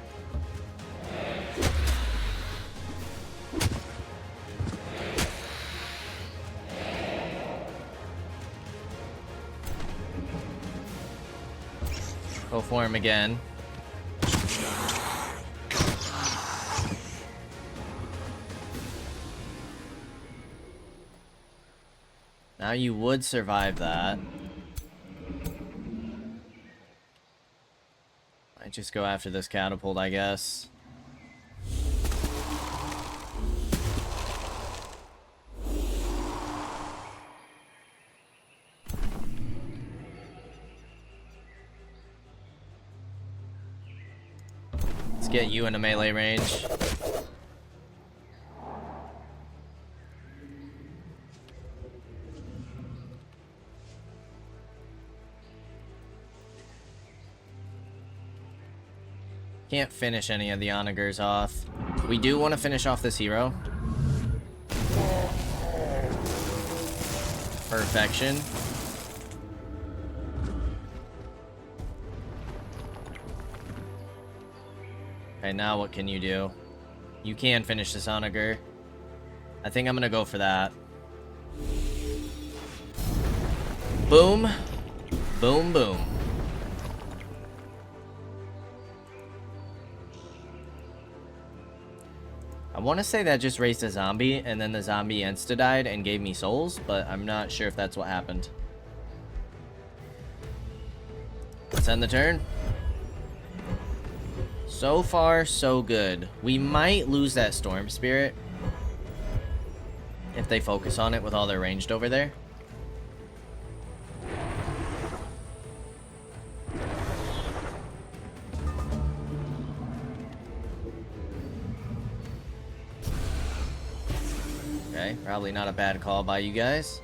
Go for him again. Now you would survive that. I just go after this catapult, I guess. Let's get you into melee range. Can't finish any of the onagers off. We do want to finish off this hero. Perfection. Okay, now what can you do? You can finish this onager. I think I'm gonna go for that. Boom. Boom, boom. I want to say that just raised a zombie, and then the zombie insta-died and gave me souls, but I'm not sure if that's what happened. Let's end the turn. So far, so good. We might lose that Storm Spirit if they focus on it with all their ranged over there. Okay, probably not a bad call by you guys.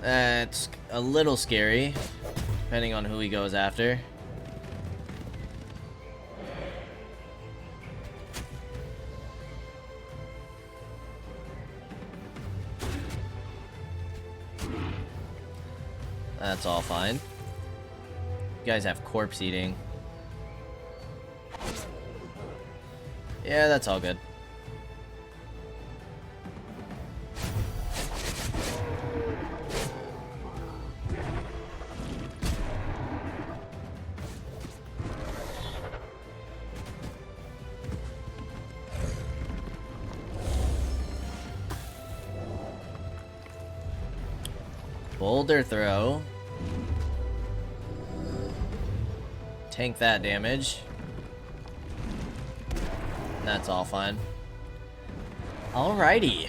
That's a little scary, depending on who he goes after. That's all fine. You guys have corpse eating. Yeah, that's all good. Boulder throw. Tank that damage. That's all fine. Alrighty.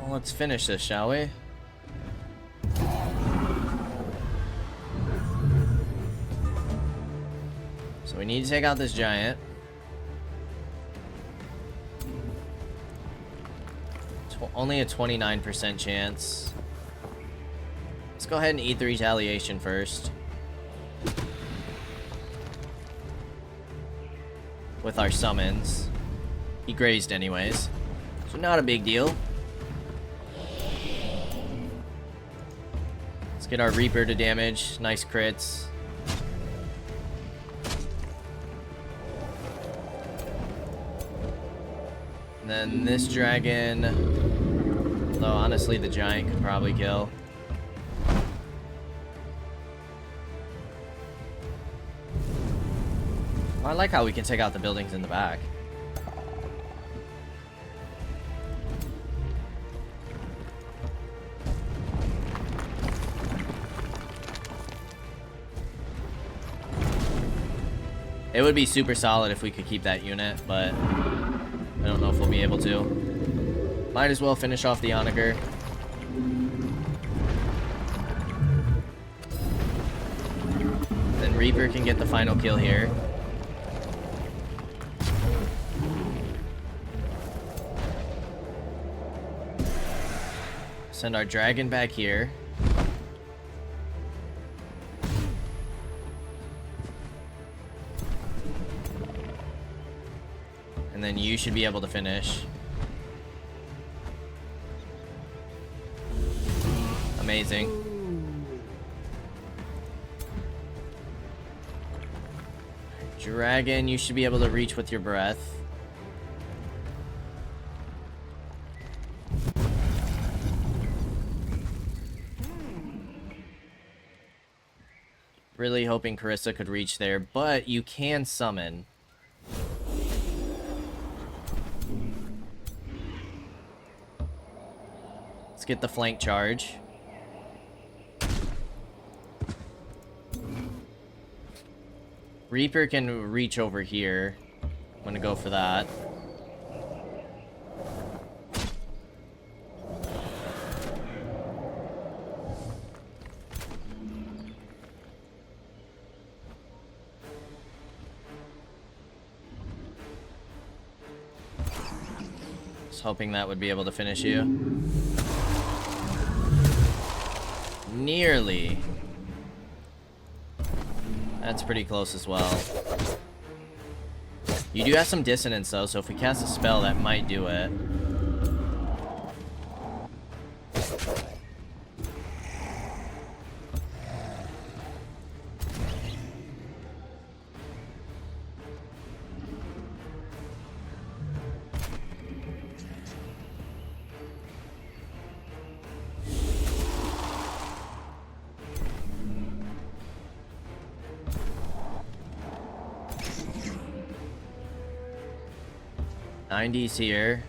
Well, let's finish this, shall we? So we need to take out this giant. Only a 29% chance. Let's go ahead and eat the retaliation first. With our summons. He grazed anyways. So not a big deal. Let's get our Reaper to damage. Nice crits. And then this dragon, though honestly the giant could probably kill. I like how we can take out the buildings in the back. It would be super solid if we could keep that unit, but I don't know if we'll be able to. Might as well finish off the Onager. Then Reaper can get the final kill here. Send our dragon back here. And then you should be able to finish. Amazing. Dragon, you should be able to reach with your breath. Really hoping Carissa could reach there, but you can summon. Let's get the flank charge. Reaper can reach over here. I'm gonna go for that. Just hoping that would be able to finish you. Nearly. That's pretty close as well. You do have some dissonance though, so if we cast a spell, that might do it. '90s here.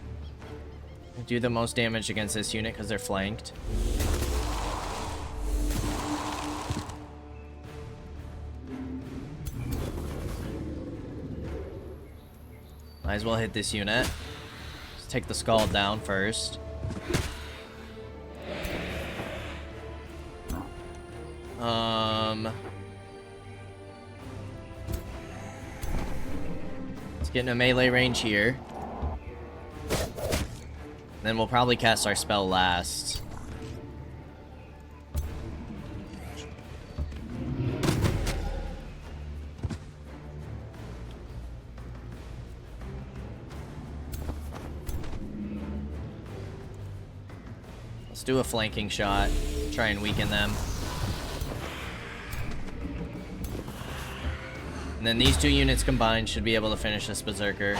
Do the most damage against this unit because they're flanked. Might as well hit this unit. Let's take the skull down first. Let's get in a melee range here. Then we'll probably cast our spell last. Let's do a flanking shot. Try and weaken them. And then these two units combined should be able to finish this Berserker.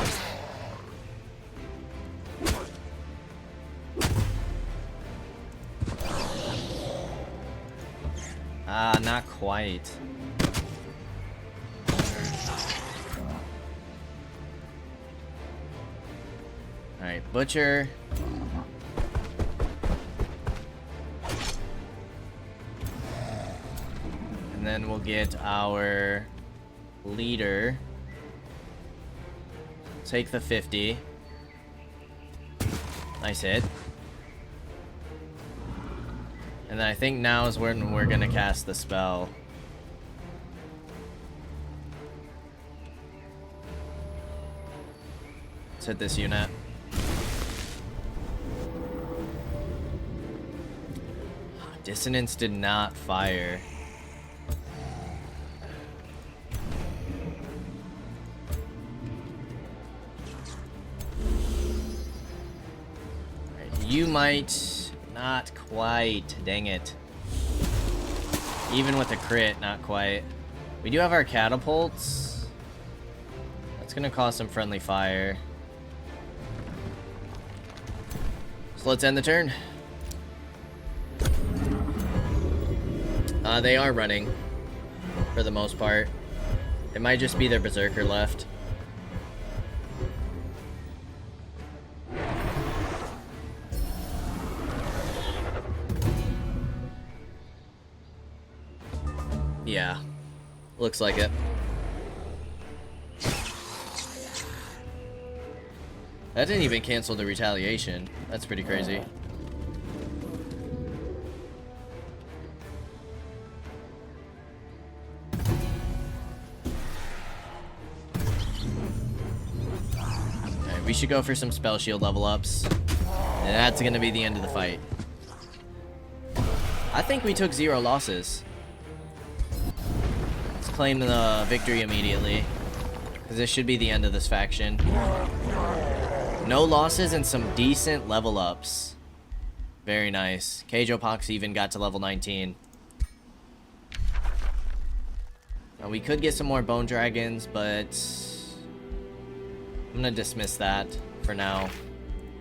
Ah, not quite. Alright, Butcher. And then we'll get our leader. Take the 50. Nice hit. And then I think now is when we're gonna cast the spell. Let's hit this unit. Dissonance did not fire. You might not quite. Dang it. Even with a crit, not quite. We do have our catapults. That's gonna cause some friendly fire. So let's end the turn. They are running for the most part. It might just be their berserker left. Yeah, looks like it. That didn't even cancel the retaliation. That's pretty crazy. Alright, we should go for some spell shield level ups. And that's gonna be the end of the fight. I think we took 0 losses. Claim the victory immediately, because this should be the end of this faction. No losses and some decent level ups. Very nice. Kaige-O Pox even got to level 19. Now we could get some more bone dragons, but I'm gonna dismiss that for now.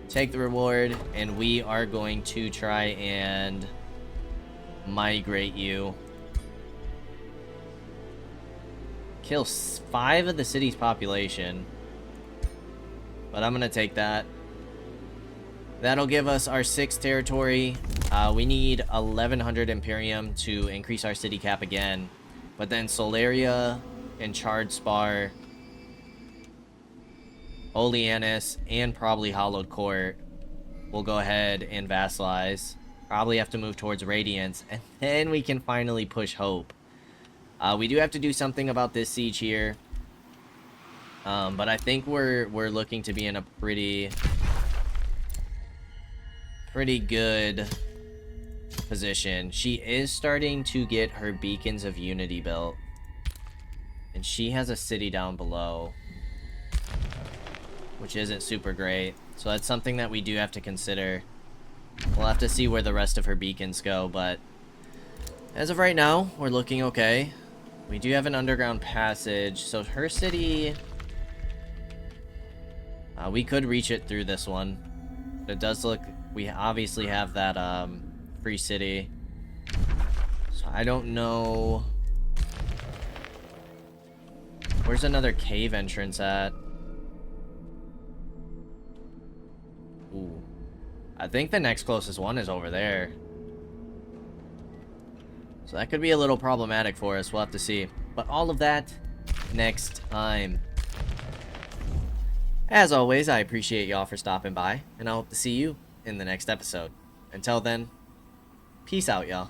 Take the reward, and we are going to try and migrate you. Kill 5 of the city's population. But I'm gonna take that. That'll give us our 6th territory. We need 1100 Imperium to increase our city cap again. But then Solaria and Charred Spar, Oleanis, and probably Hollowed Court will go ahead and vassalize. Probably have to move towards Radiance. And then we can finally push Hope. We do have to do something about this siege here. But I think we're looking to be in a pretty good position. She is starting to get her beacons of unity built. And she has a city down below, which isn't super great. So that's something that we do have to consider. We'll have to see where the rest of her beacons go, but as of right now, we're looking okay. We do have an underground passage, so her city, we could reach it through this one. But it does look, we obviously have that free city. So I don't know. Where's another cave entrance at? Ooh. I think the next closest one is over there. So that could be a little problematic for us. We'll have to see. But all of that next time. As always, I appreciate y'all for stopping by, and I hope to see you in the next episode. Until then, peace out, y'all.